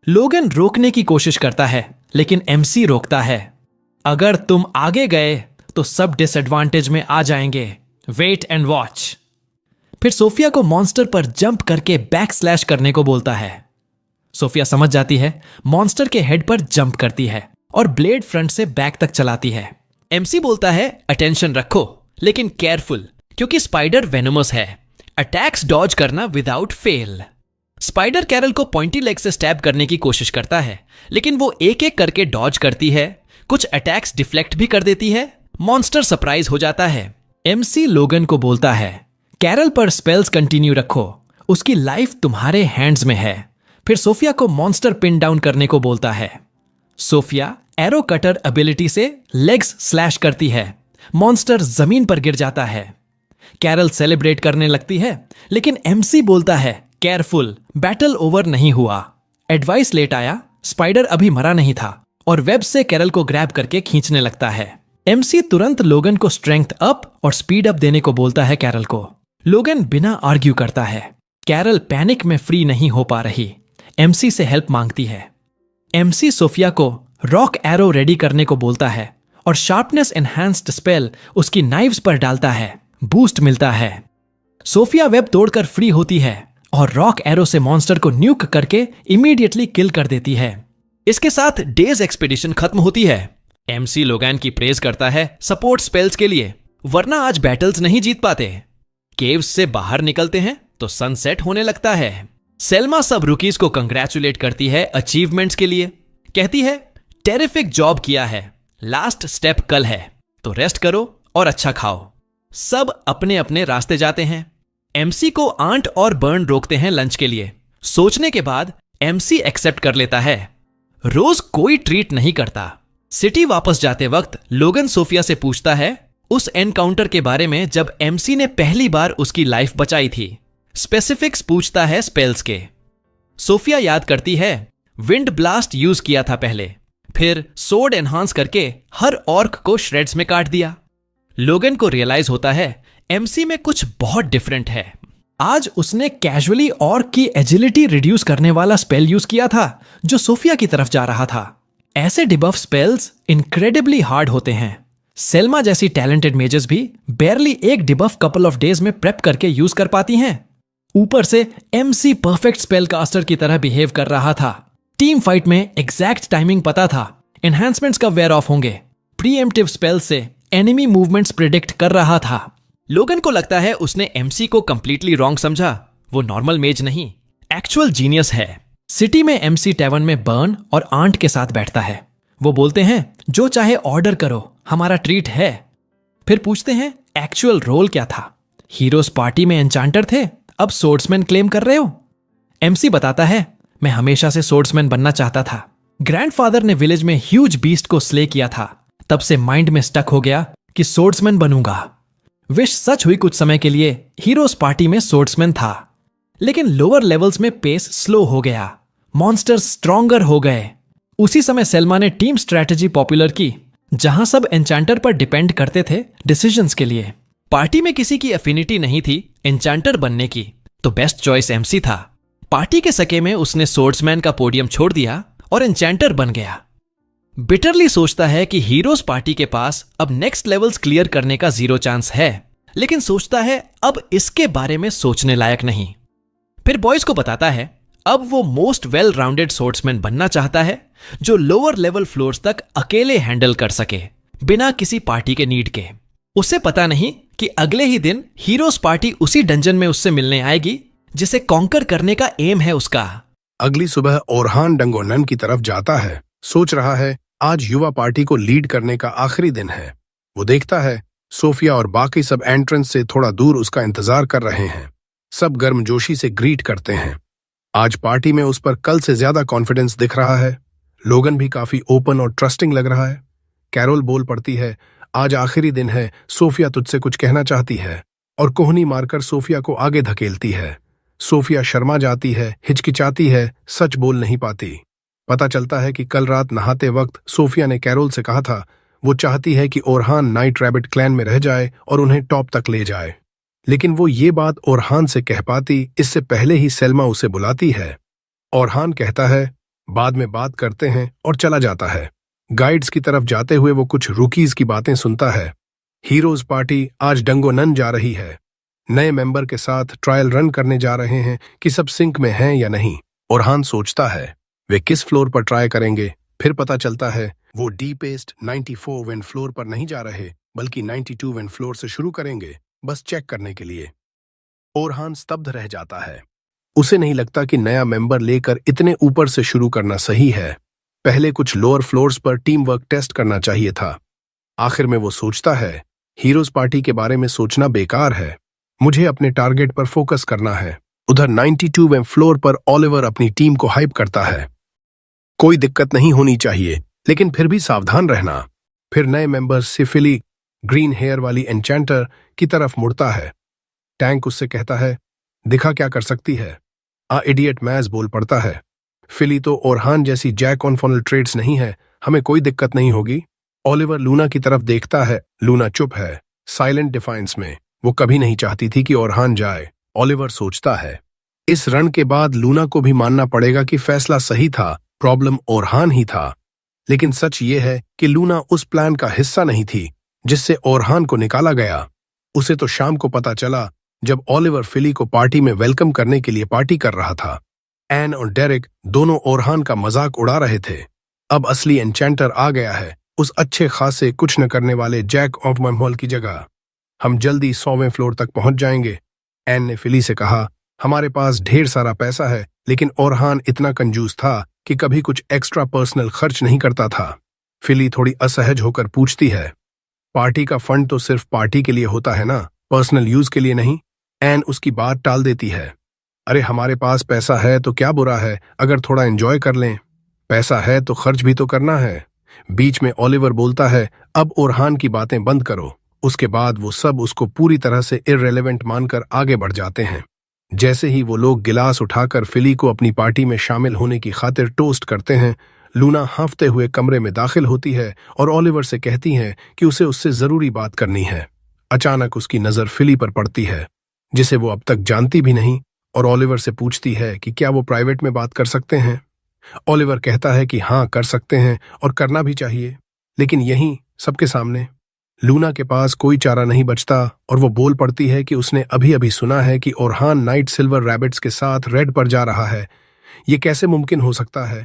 लोगन रोकने की कोशिश करता है, लेकिन एमसी रोकता है। अगर तुम आगे गए तो सब डिसएडवांटेज में आ जाएंगे, वेट एंड वॉच। फिर सोफिया को मॉन्स्टर पर जंप करके बैक स्लैश करने को बोलता है। सोफिया समझ जाती है, मॉन्स्टर के हेड पर जंप करती है और ब्लेड फ्रंट से बैक तक चलाती है। एमसी बोलता है अटेंशन रखो, लेकिन केयरफुल, क्योंकि स्पाइडर वेनमस है। अटैक्स डॉज करना विदाउट फेल। स्पाइडर कैरल को पॉइंटी लेग से स्टैब करने की कोशिश करता है, लेकिन वो एक एक करके डॉज करती है, कुछ अटैक्स डिफ्लेक्ट भी कर देती है। मॉन्स्टर सरप्राइज हो जाता है। एमसी लोगन को बोलता है कैरल पर स्पेल्स कंटिन्यू रखो, उसकी लाइफ तुम्हारे हैंड्स में है। फिर सोफिया को मॉन्स्टर पिन डाउन करने को बोलता है। सोफिया एरो कटर एबिलिटी से लेग्स स्लैश करती है। मॉन्स्टर जमीन पर गिर जाता है। कैरल सेलिब्रेट करने लगती है, लेकिन एमसी बोलता है केयरफुल, बैटल ओवर नहीं हुआ। एडवाइस लेट आया, स्पाइडर अभी मरा नहीं था और वेब से कैरल को ग्रैब करके खींचने लगता है। एमसी तुरंत लोगन को स्ट्रेंथ अप और स्पीड अप देने को बोलता है कैरल को। लोगन बिना आर्ग्यू करता है। कैरल पैनिक में फ्री नहीं हो पा रही, एमसी से हेल्प मांगती है। एमसी सोफिया को रॉक एरो रेडी करने को बोलता है और शार्पनेस एनहांस्ड स्पेल उसकी नाइव्स पर डालता है। बूस्ट मिलता है। सोफिया वेब तोड़कर फ्री होती है और रॉक एरो से मॉन्स्टर को न्यूक करके इमीडिएटली किल कर देती है। इसके साथ डेज एक्सपीडिशन खत्म होती है। एमसी लोगन की प्रेज करता है सपोर्ट स्पेल्स के लिए, वरना आज बैटल्स नहीं जीत पाते। केव्स से बाहर निकलते हैं तो सनसेट होने लगता है। सेल्मा सब रुकीज को कंग्रेचुलेट करती है अचीवमेंट्स के लिए। कहती है टेरिफिक जॉब किया है, लास्ट स्टेप कल है, तो रेस्ट करो और अच्छा खाओ। सब अपने अपने रास्ते जाते हैं। एमसी को आंट और बर्न रोकते हैं लंच के लिए। सोचने के बाद एमसी एक्सेप्ट कर लेता है। रोज कोई ट्रीट नहीं करता। सिटी वापस जाते वक्त लोगन सोफिया से पूछता है उस एनकाउंटर के बारे में जब एमसी ने पहली बार उसकी लाइफ बचाई थी। स्पेसिफिक्स पूछता है स्पेल्स के। सोफिया याद करती है विंड ब्लास्ट यूज किया था पहले, फिर सोर्ड एनहांस करके हर ऑर्क को श्रेड्स में काट दिया। लोगन को रियलाइज होता है एमसी में कुछ बहुत डिफरेंट है। आज उसने कैजुअली ऑर्क की एजिलिटी रिड्यूस करने वाला स्पेल यूज किया था जो सोफिया की तरफ जा रहा था। ऐसे डिबफ स्पेल्स इनक्रेडिबली हार्ड होते हैं। सेल्मा जैसी टैलेंटेड मेजर्स भी बेयरली एक डिबफ कपल ऑफ डेज में प्रेप करके यूज कर पाती हैं। ऊपर से एमसी परफेक्ट स्पेल कास्टर की तरह बिहेव कर रहा था। टीम फाइट में एग्जैक्ट टाइमिंग पता था, एनहांसमेंट्स का वेयर ऑफ होंगे। प्रीएम्प्टिव स्पेल से एनिमी मूवमेंट्स प्रिडिक्ट कर रहा था। लोगन को लगता है उसने एमसी को कंप्लीटली रॉन्ग समझा। वो नॉर्मल मेज नहीं, एक्चुअल जीनियस है। सिटी में एमसी टैवर्न में बर्न और आंट के साथ बैठता है। वो बोलते हैं जो चाहे ऑर्डर करो, हमारा ट्रीट है। फिर पूछते हैं एक्चुअल रोल क्या था। हीरोज पार्टी में एन्चांटर थे, अब सोर्ड्समैन क्लेम कर रहे हो। एमसी बताता है मैं हमेशा से सोर्ड्समैन बनना चाहता था। ग्रैंडफादर ने विलेज में ह्यूज बीस्ट को स्ले किया था, तब से माइंड में स्टक हो गया कि सोर्ड्समैन बनूंगा। विश सच हुई कुछ समय के लिए। हीरोज पार्टी में सोर्ड्समैन था, लेकिन लोअर लेवल्स में पेस स्लो हो गया, मॉन्स्टर्स स्ट्रॉन्गर हो गए। उसी समय सेल्मा ने टीम स्ट्रैटेजी पॉपुलर की, जहां सब एन्चांटर पर डिपेंड करते थे डिसीजंस के लिए। पार्टी में किसी की एफिनिटी नहीं थी एन्चांटर बनने की, तो बेस्ट चॉइस एमसी था। पार्टी के सके में उसने सोर्ड्समैन का पोडियम छोड़ दिया और एन्चांटर बन गया। बिटरली सोचता है कि हीरोज पार्टी के पास अब नेक्स्ट लेवल्स क्लियर करने का 0 चांस है, लेकिन सोचता है अब इसके बारे में सोचने लायक नहीं। फिर बॉयज को बताता है अब वो मोस्ट वेल राउंडेड सोर्ड्समैन बनना चाहता है, जो लोअर लेवल फ्लोर्स तक अकेले हैंडल कर सके बिना किसी पार्टी के नीड के। उसे पता नहीं कि अगले ही दिन हीरोज पार्टी उसी डंजन में उससे मिलने आएगी जिसे कॉन्कर करने का एम है उसका। अगली सुबह ओरहान डंगोनन की तरफ जाता है। सोच रहा है आज युवा पार्टी को लीड करने का आखिरी दिन है। वो देखता है सोफिया और बाकी सब एंट्रेंस से थोड़ा दूर उसका इंतजार कर रहे हैं। सब गर्मजोशी से ग्रीट करते हैं। आज पार्टी में उस पर कल से ज्यादा कॉन्फिडेंस दिख रहा है। लोगन भी काफी ओपन और ट्रस्टिंग लग रहा है। कैरोल बोल पड़ती है, आज आखिरी दिन है, सोफिया तुझसे कुछ कहना चाहती है, और कोहनी मारकर सोफिया को आगे धकेलती है। सोफिया शर्मा जाती है, हिचकिचाती है, सच बोल नहीं पाती। पता चलता है कि कल रात नहाते वक्त सोफिया ने कैरोल से कहा था वो चाहती है कि ओरहान नाइट रैबिट क्लैन में रह जाए और उन्हें टॉप तक ले जाए। लेकिन वो ये बात ओरहान से कह पाती इससे पहले ही सेल्मा उसे बुलाती है। ओरहान कहता है बाद में बात करते हैं और चला जाता है। गाइड्स की तरफ जाते हुए वो कुछ रूकीज की बातें सुनता है। हीरोज पार्टी आज डंगोनन जा रही है। नए मेंबर के साथ ट्रायल रन करने जा रहे हैं कि सब सिंक में हैं या नहीं। ओरहान सोचता है वे किस फ्लोर पर ट्राई करेंगे। फिर पता चलता है वो डीपेस्ट 94 विंड फ्लोर पर नहीं जा रहे बल्कि 92 विंड फ्लोर से शुरू करेंगे, बस चेक करने के लिए। ओरहान स्तब्ध रह जाता है। उसे नहीं लगता कि नया मेंबर लेकर इतने ऊपर से शुरू करना सही है। पहले कुछ लोअर फ्लोर्स पर टीम वर्क टेस्ट करना चाहिए था। आखिर में वो सोचता है हीरोज पार्टी के बारे में सोचना बेकार है, मुझे अपने टारगेट पर फोकस करना है। उधर 92वें फ्लोर पर ओलिवर अपनी टीम को हाइप करता है। कोई दिक्कत नहीं होनी चाहिए, लेकिन फिर भी सावधान रहना। फिर नए मेंबर सिफिली ग्रीन हेयर वाली एन्चेंटर की तरफ मुड़ता है। टैंक उससे कहता है दिखा क्या कर सकती है। इडियट मैज बोल पड़ता है, फिली तो ओरहान जैसी जैक ऑन फनल ट्रेड्स नहीं है, हमें कोई दिक्कत नहीं होगी। ओलिवर लूना की तरफ देखता है। लूना चुप है, साइलेंट डिफाइंस में। वो कभी नहीं चाहती थी कि ओरहान जाए। ओलिवर सोचता है इस रन के बाद लूना को भी मानना पड़ेगा कि फैसला सही था, प्रॉब्लम ओरहान ही था। लेकिन सच ये है कि लूना उस प्लान का हिस्सा नहीं थी जिससे ओरहान को निकाला गया। उसे तो शाम को पता चला जब ओलिवर फिली को पार्टी में वेलकम करने के लिए पार्टी कर रहा था। एन और डेरिक दोनों ओरहान का मजाक उड़ा रहे थे। अब असली एन्चेंटर आ गया है, उस अच्छे खासे कुछ न करने वाले जैक ऑफ मैमहोल की जगह। हम जल्दी 100वें फ्लोर तक पहुंच जाएंगे। एन ने फिली से कहा हमारे पास ढेर सारा पैसा है, लेकिन ओरहान इतना कंजूस था कि कभी कुछ एक्स्ट्रा पर्सनल खर्च नहीं करता था। फिली थोड़ी असहज होकर पूछती है पार्टी का फंड तो सिर्फ पार्टी के लिए होता है ना, पर्सनल यूज के लिए नहीं। एन उसकी बात टाल देती है, अरे हमारे पास पैसा है तो क्या बुरा है अगर थोड़ा एंजॉय कर लें, पैसा है तो खर्च भी तो करना है। बीच में ओलिवर बोलता है अब ओरहान की बातें बंद करो। उसके बाद वो सब उसको पूरी तरह से इररिलेवेंट मानकर आगे बढ़ जाते हैं। जैसे ही वो लोग गिलास उठाकर फिली को अपनी पार्टी में शामिल होने की खातिर टोस्ट करते हैं, लूना हाँफते हुए कमरे में दाखिल होती है और ओलिवर से कहती है कि उसे उससे जरूरी बात करनी है। अचानक उसकी नजर फिली पर पड़ती है जिसे वो अब तक जानती भी नहीं, और ओलिवर से पूछती है कि क्या वो प्राइवेट में बात कर सकते हैं। ओलिवर कहता है कि हाँ कर सकते हैं और करना भी चाहिए, लेकिन यहीं सबके सामने। लूना के पास कोई चारा नहीं बचता और वो बोल पड़ती है कि उसने अभी अभी सुना है कि ओरहान नाइट सिल्वर रैबिट्स के साथ रेड पर जा रहा है। ये कैसे मुमकिन हो सकता है।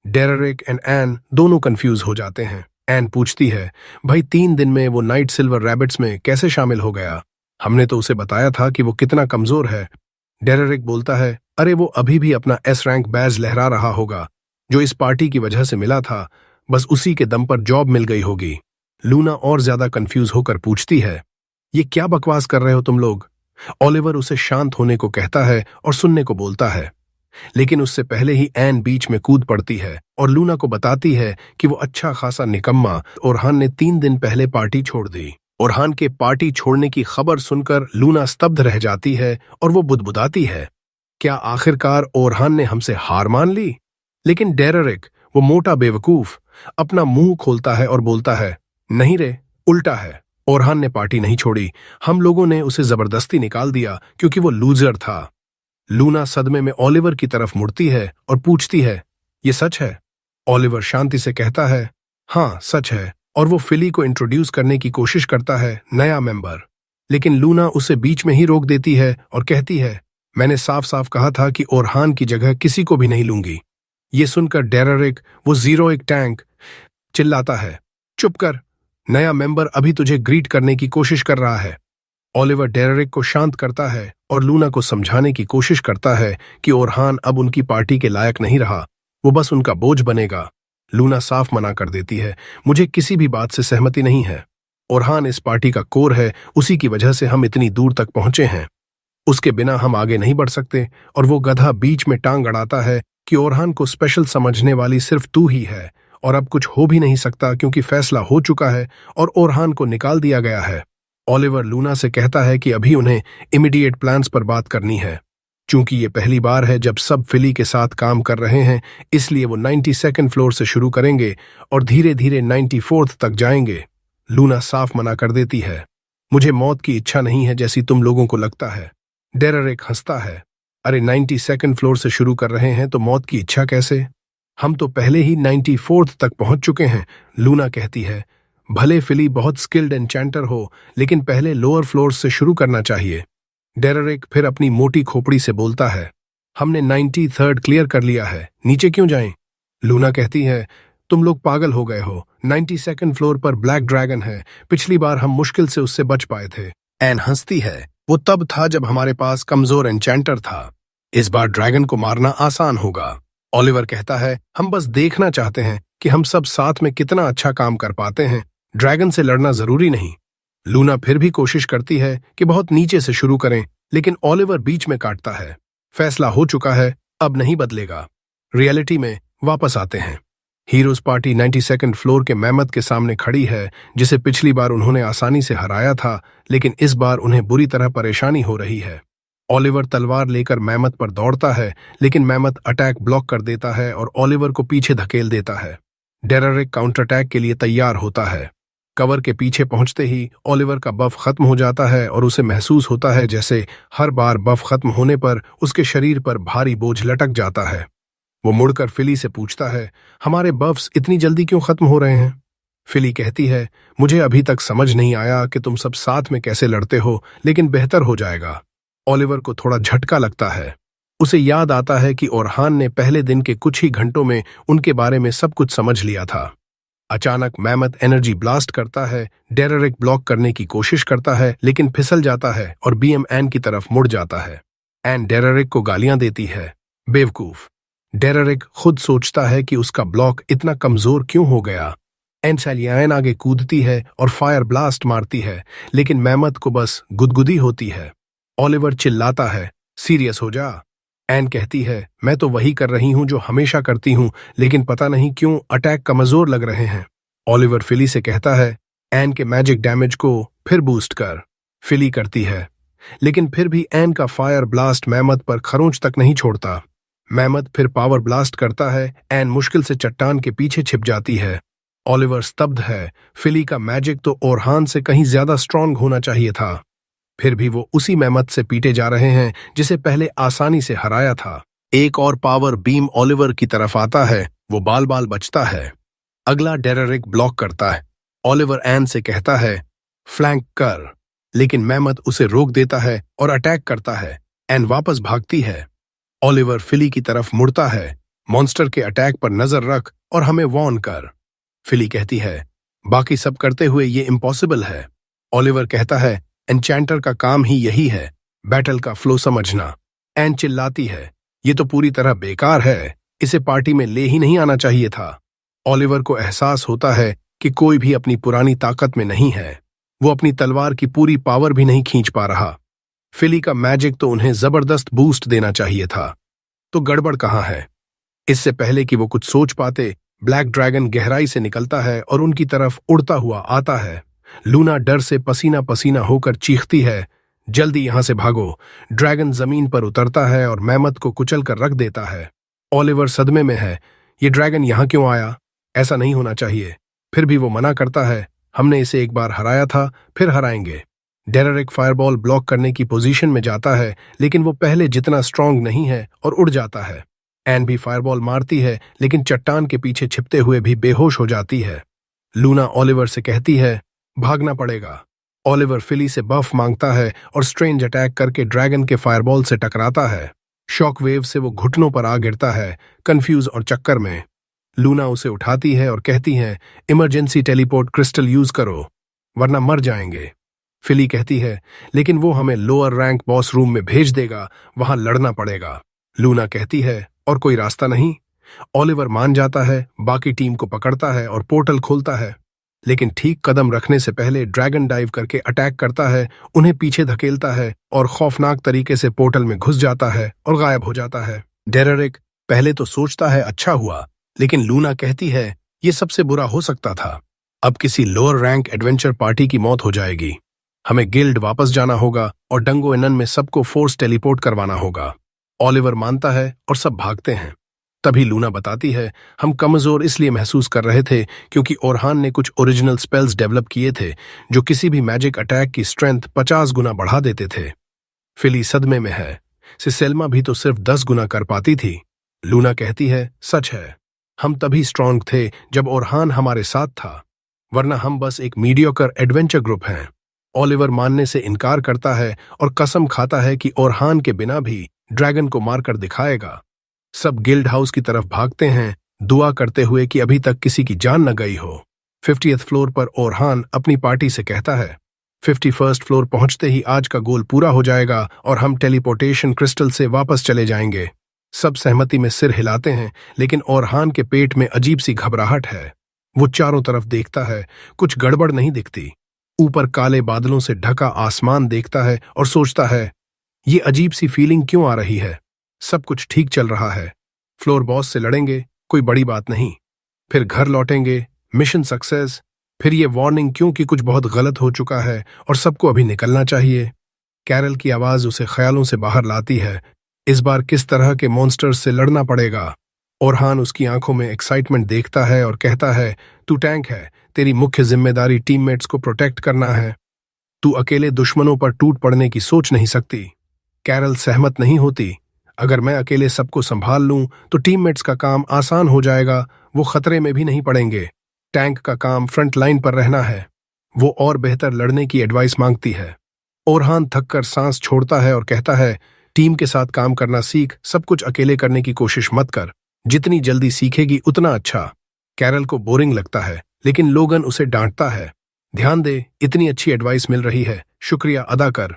डेरेक एंड एन दोनों कंफ्यूज हो जाते हैं। एन पूछती है भाई 3 दिन में वो नाइट सिल्वर रैबिट्स में कैसे शामिल हो गया, हमने तो उसे बताया था कि वो कितना कमजोर है। डेरेक बोलता है अरे वो अभी भी अपना एस रैंक बैज लहरा रहा होगा जो इस पार्टी की वजह से मिला था, बस उसी के दम पर जॉब मिल गई होगी। लूना और ज्यादा कंफ्यूज होकर पूछती है ये क्या बकवास कर रहे हो तुम लोग। ओलिवर उसे शांत होने को कहता है और सुनने को बोलता है, लेकिन उससे पहले ही एन बीच में कूद पड़ती है और लूना को बताती है कि वो अच्छा खासा निकम्मा ओरहान ने 3 दिन पहले पार्टी छोड़ दी। ओरहान के पार्टी छोड़ने की खबर सुनकर लूना स्तब्ध रह जाती है और वो बुदबुदाती है क्या आखिरकार ओरहान ने हमसे हार मान ली। लेकिन डेरेक, वो मोटा बेवकूफ, अपना मुंह खोलता है और बोलता है नहीं रे, उल्टा है, ओरहान ने पार्टी नहीं छोड़ी, हम लोगों ने उसे जबरदस्ती निकाल दिया क्योंकि वो लूजर था। लूना सदमे में ओलिवर की तरफ मुड़ती है और पूछती है ये सच है। ओलिवर शांति से कहता है हाँ सच है, और वो फिली को इंट्रोड्यूस करने की कोशिश करता है नया मेंबर। लेकिन लूना उसे बीच में ही रोक देती है और कहती है मैंने साफ साफ कहा था कि ओरहान की जगह किसी को भी नहीं लूंगी। ये सुनकर डेरेक, वो जीरो एक टैंक, चिल्लाता है चुप कर, नया मेंबर अभी तुझे ग्रीट करने की कोशिश कर रहा है। ओलिवर डेरेक को शांत करता है और लूना को समझाने की कोशिश करता है कि ओरहान अब उनकी पार्टी के लायक नहीं रहा, वो बस उनका बोझ बनेगा। लूना साफ मना कर देती है मुझे किसी भी बात से सहमति नहीं है। ओरहान इस पार्टी का कोर है, उसी की वजह से हम इतनी दूर तक पहुंचे हैं। उसके बिना हम आगे नहीं बढ़ सकते। और वो गधा बीच में टांग अड़ाता है कि ओरहान को स्पेशल समझने वाली सिर्फ तू ही है और अब कुछ हो भी नहीं सकता क्योंकि फैसला हो चुका है और ओरहान को निकाल दिया गया है। ओलिवर लूना से कहता है कि अभी उन्हें इमीडिएट प्लान्स पर बात करनी है। चूंकि ये पहली बार है जब सब फिली के साथ काम कर रहे हैं, इसलिए वो 92nd फ्लोर से शुरू करेंगे और धीरे धीरे 94th तक जाएंगे। लूना साफ मना कर देती है, मुझे मौत की इच्छा नहीं है जैसी तुम लोगों को लगता है। डेरेक हंसता है, अरे 92nd फ्लोर से शुरू कर रहे हैं तो मौत की इच्छा कैसे? हम तो पहले ही 94th तक पहुंच चुके हैं। लूना कहती है, भले फिली बहुत स्किल्ड एन्चेंटर हो, लेकिन पहले लोअर फ्लोर से शुरू करना चाहिए। डेरेक फिर अपनी मोटी खोपड़ी से बोलता है, हमने 93rd क्लियर कर लिया है, नीचे क्यों जाएं? लूना कहती है, तुम लोग पागल हो गए हो, 92nd फ्लोर पर ब्लैक ड्रैगन है, पिछली बार हम मुश्किल से उससे बच पाए थे। एन हंसती है, वो तब था जब हमारे पास कमजोर एन्चेंटर था, इस बार ड्रैगन को मारना आसान होगा। ओलिवर कहता है, हम बस देखना चाहते हैं कि हम सब साथ में कितना अच्छा काम कर पाते हैं, ड्रैगन से लड़ना जरूरी नहीं। लूना फिर भी कोशिश करती है कि बहुत नीचे से शुरू करें, लेकिन ओलिवर बीच में काटता है, फैसला हो चुका है, अब नहीं बदलेगा। रियलिटी में वापस आते हैं। हीरोज पार्टी 92nd फ्लोर के मैमथ के सामने खड़ी है, जिसे पिछली बार उन्होंने आसानी से हराया था, लेकिन इस बार उन्हें बुरी तरह परेशानी हो रही है। ओलिवर तलवार लेकर मैमथ पर दौड़ता है, लेकिन मैमथ अटैक ब्लॉक कर देता है और ओलिवर को पीछे धकेल देता है। डेरेक काउंटर अटैक के लिए तैयार होता है। कवर के पीछे पहुंचते ही ओलिवर का बफ खत्म हो जाता है और उसे महसूस होता है जैसे हर बार बफ खत्म होने पर उसके शरीर पर भारी बोझ लटक जाता है। वो मुड़कर फिली से पूछता है, हमारे बफ्स इतनी जल्दी क्यों खत्म हो रहे हैं? फिली कहती है, मुझे अभी तक समझ नहीं आया कि तुम सब साथ में कैसे लड़ते हो, लेकिन बेहतर हो जाएगा। ओलिवर को थोड़ा झटका लगता है। उसे याद आता है कि ओरहान ने पहले दिन के कुछ ही घंटों में उनके बारे में सब कुछ समझ लिया था। अचानक मैमथ एनर्जी ब्लास्ट करता है, डेरेक ब्लॉक करने की कोशिश करता है, लेकिन फिसल जाता है और बीएम एन की तरफ मुड़ जाता है। एन डेरेक को गालियां देती है, बेवकूफ। डेरेक खुद सोचता है कि उसका ब्लॉक इतना कमजोर क्यों हो गया। एन सैलियान आगे कूदती है और फायर ब्लास्ट मारती है, लेकिन मैमथ को बस गुदगुदी होती है। ओलिवर चिल्लाता है, सीरियस हो जा। एन कहती है, मैं तो वही कर रही हूं जो हमेशा करती हूं, लेकिन पता नहीं क्यों अटैक कमजोर लग रहे हैं। ओलिवर फिली से कहता है, एन के मैजिक डैमेज को फिर बूस्ट कर। फिली करती है, लेकिन फिर भी एन का फायर ब्लास्ट मैमथ पर खरोंच तक नहीं छोड़ता। मैमथ फिर पावर ब्लास्ट करता है, एन मुश्किल से चट्टान के पीछे छिप जाती है। ओलिवर स्तब्ध है, फिली का मैजिक तो ओरहान से कहीं ज्यादा स्ट्रांग होना चाहिए था। फिर भी वो उसी मैमथ से पीटे जा रहे हैं जिसे पहले आसानी से हराया था। एक और पावर बीम ओलिवर की तरफ आता है, वो बाल बाल बचता है। अगला डेरेक ब्लॉक करता है। ओलिवर एन से कहता है, फ्लैंक कर, लेकिन मैमथ उसे रोक देता है और अटैक करता है। एन वापस भागती है। ओलिवर फिली की तरफ मुड़ता है, मॉन्स्टर के अटैक पर नजर रख और हमें वॉर्न कर। फिली कहती है, बाकी सब करते हुए ये इम्पॉसिबल है। ओलिवर कहता है, एन्चेंटर का काम ही यही है, बैटल का फ्लो समझना। एन चिल्लाती है, ये तो पूरी तरह बेकार है, इसे पार्टी में ले ही नहीं आना चाहिए था। ओलिवर को एहसास होता है कि कोई भी अपनी पुरानी ताकत में नहीं है। वो अपनी तलवार की पूरी पावर भी नहीं खींच पा रहा। फिली का मैजिक तो उन्हें जबरदस्त बूस्ट देना चाहिए था। तो गड़बड़ कहाँ है? इससे पहले कि वो कुछ सोच पाते, ब्लैक ड्रैगन गहराई से निकलता है और उनकी तरफ उड़ता हुआ आता है। लूना डर से पसीना पसीना होकर चीखती है, जल्दी यहां से भागो। ड्रैगन जमीन पर उतरता है और मैमथ को कुचल कर रख देता है। ओलिवर सदमे में है, ये ड्रैगन यहां क्यों आया? ऐसा नहीं होना चाहिए। फिर भी वो मना करता है, हमने इसे एक बार हराया था, फिर हराएंगे। डेरेक फायरबॉल ब्लॉक करने की पोजीशन में जाता है, लेकिन वो पहले जितना स्ट्रांग नहीं है और उड़ जाता है। एन भी फायरबॉल मारती है, लेकिन चट्टान के पीछे छिपते हुए भी बेहोश हो जाती है। लूना ओलिवर से कहती है, भागना पड़ेगा। ओलिवर फिली से बफ मांगता है और स्ट्रेंज अटैक करके ड्रैगन के फायरबॉल से टकराता है। शॉक वेव से वो घुटनों पर आ गिरता है, कंफ्यूज और चक्कर में। लूना उसे उठाती है और कहती है, इमरजेंसी टेलीपोर्ट क्रिस्टल यूज करो, वरना मर जाएंगे। फिली कहती है, लेकिन वो हमें लोअर रैंक बॉस रूम में भेज देगा, वहां लड़ना पड़ेगा। लूना कहती है, और कोई रास्ता नहीं? ओलिवर मान जाता है, बाकी टीम को पकड़ता है और पोर्टल खोलता है। लेकिन ठीक कदम रखने से पहले ड्रैगन डाइव करके अटैक करता है, उन्हें पीछे धकेलता है और खौफनाक तरीके से पोर्टल में घुस जाता है और गायब हो जाता है। डेरेरिक पहले तो सोचता है अच्छा हुआ, लेकिन लूना कहती है ये सबसे बुरा हो सकता था। अब किसी लोअर रैंक एडवेंचर पार्टी की मौत हो जाएगी। हमें गिल्ड वापस जाना होगा और डंगो एनन में सबको फोर्स टेलीपोर्ट करवाना होगा। ऑलिवर मानता है और सब भागते हैं। तभी लूना बताती है हम कमजोर इसलिए महसूस कर रहे थे क्योंकि ओरहान ने कुछ ओरिजिनल स्पेल्स डेवलप किए थे जो किसी भी मैजिक अटैक की स्ट्रेंथ 50 गुना बढ़ा देते थे। फिली सदमे में है, सेल्मा भी तो सिर्फ 10 गुना कर पाती थी। लूना कहती है सच है, हम तभी स्ट्रांग थे जब ओरहान हमारे साथ था, वरना हम बस एक मीडियोकर एडवेंचर ग्रुप हैं। ऑलिवर मानने से इनकार करता है और कसम खाता है कि ओरहान के बिना भी ड्रैगन को मारकर दिखाएगा। सब गिल्ड हाउस की तरफ भागते हैं, दुआ करते हुए कि अभी तक किसी की जान न गई हो। 50th फ्लोर पर ओरहान अपनी पार्टी से कहता है 51st फ्लोर पहुंचते ही आज का गोल पूरा हो जाएगा और हम टेलीपोर्टेशन क्रिस्टल से वापस चले जाएंगे। सब सहमति में सिर हिलाते हैं, लेकिन ओरहान के पेट में अजीब सी घबराहट है। वो चारों तरफ देखता है, कुछ गड़बड़ नहीं दिखती। ऊपर काले बादलों से ढका आसमान देखता है और सोचता है ये अजीब सी फीलिंग क्यों आ रही है। सब कुछ ठीक चल रहा है, फ्लोर बॉस से लड़ेंगे, कोई बड़ी बात नहीं, फिर घर लौटेंगे, मिशन सक्सेस, फिर ये वार्निंग क्योंकि कुछ बहुत गलत हो चुका है और सबको अभी निकलना चाहिए। कैरल की आवाज उसे ख्यालों से बाहर लाती है, इस बार किस तरह के मॉन्स्टर्स से लड़ना पड़ेगा। ओरहान उसकी आंखों में एक्साइटमेंट देखता है और कहता है तू टैंक है, तेरी मुख्य जिम्मेदारी टीममेट्स को प्रोटेक्ट करना है, तू अकेले दुश्मनों पर टूट पड़ने की सोच नहीं सकती। कैरल सहमत नहीं होती, अगर मैं अकेले सबको संभाल लूं तो टीममेट्स का काम आसान हो जाएगा, वो खतरे में भी नहीं पड़ेंगे। टैंक का काम फ्रंट लाइन पर रहना है। वो और बेहतर लड़ने की एडवाइस मांगती है। ओरहान थककर सांस छोड़ता है और कहता है टीम के साथ काम करना सीख, सब कुछ अकेले करने की कोशिश मत कर, जितनी जल्दी सीखेगी उतना अच्छा। कैरल को बोरिंग लगता है, लेकिन लोगन उसे डांटता है, ध्यान दे, इतनी अच्छी एडवाइस मिल रही है, शुक्रिया अदा कर।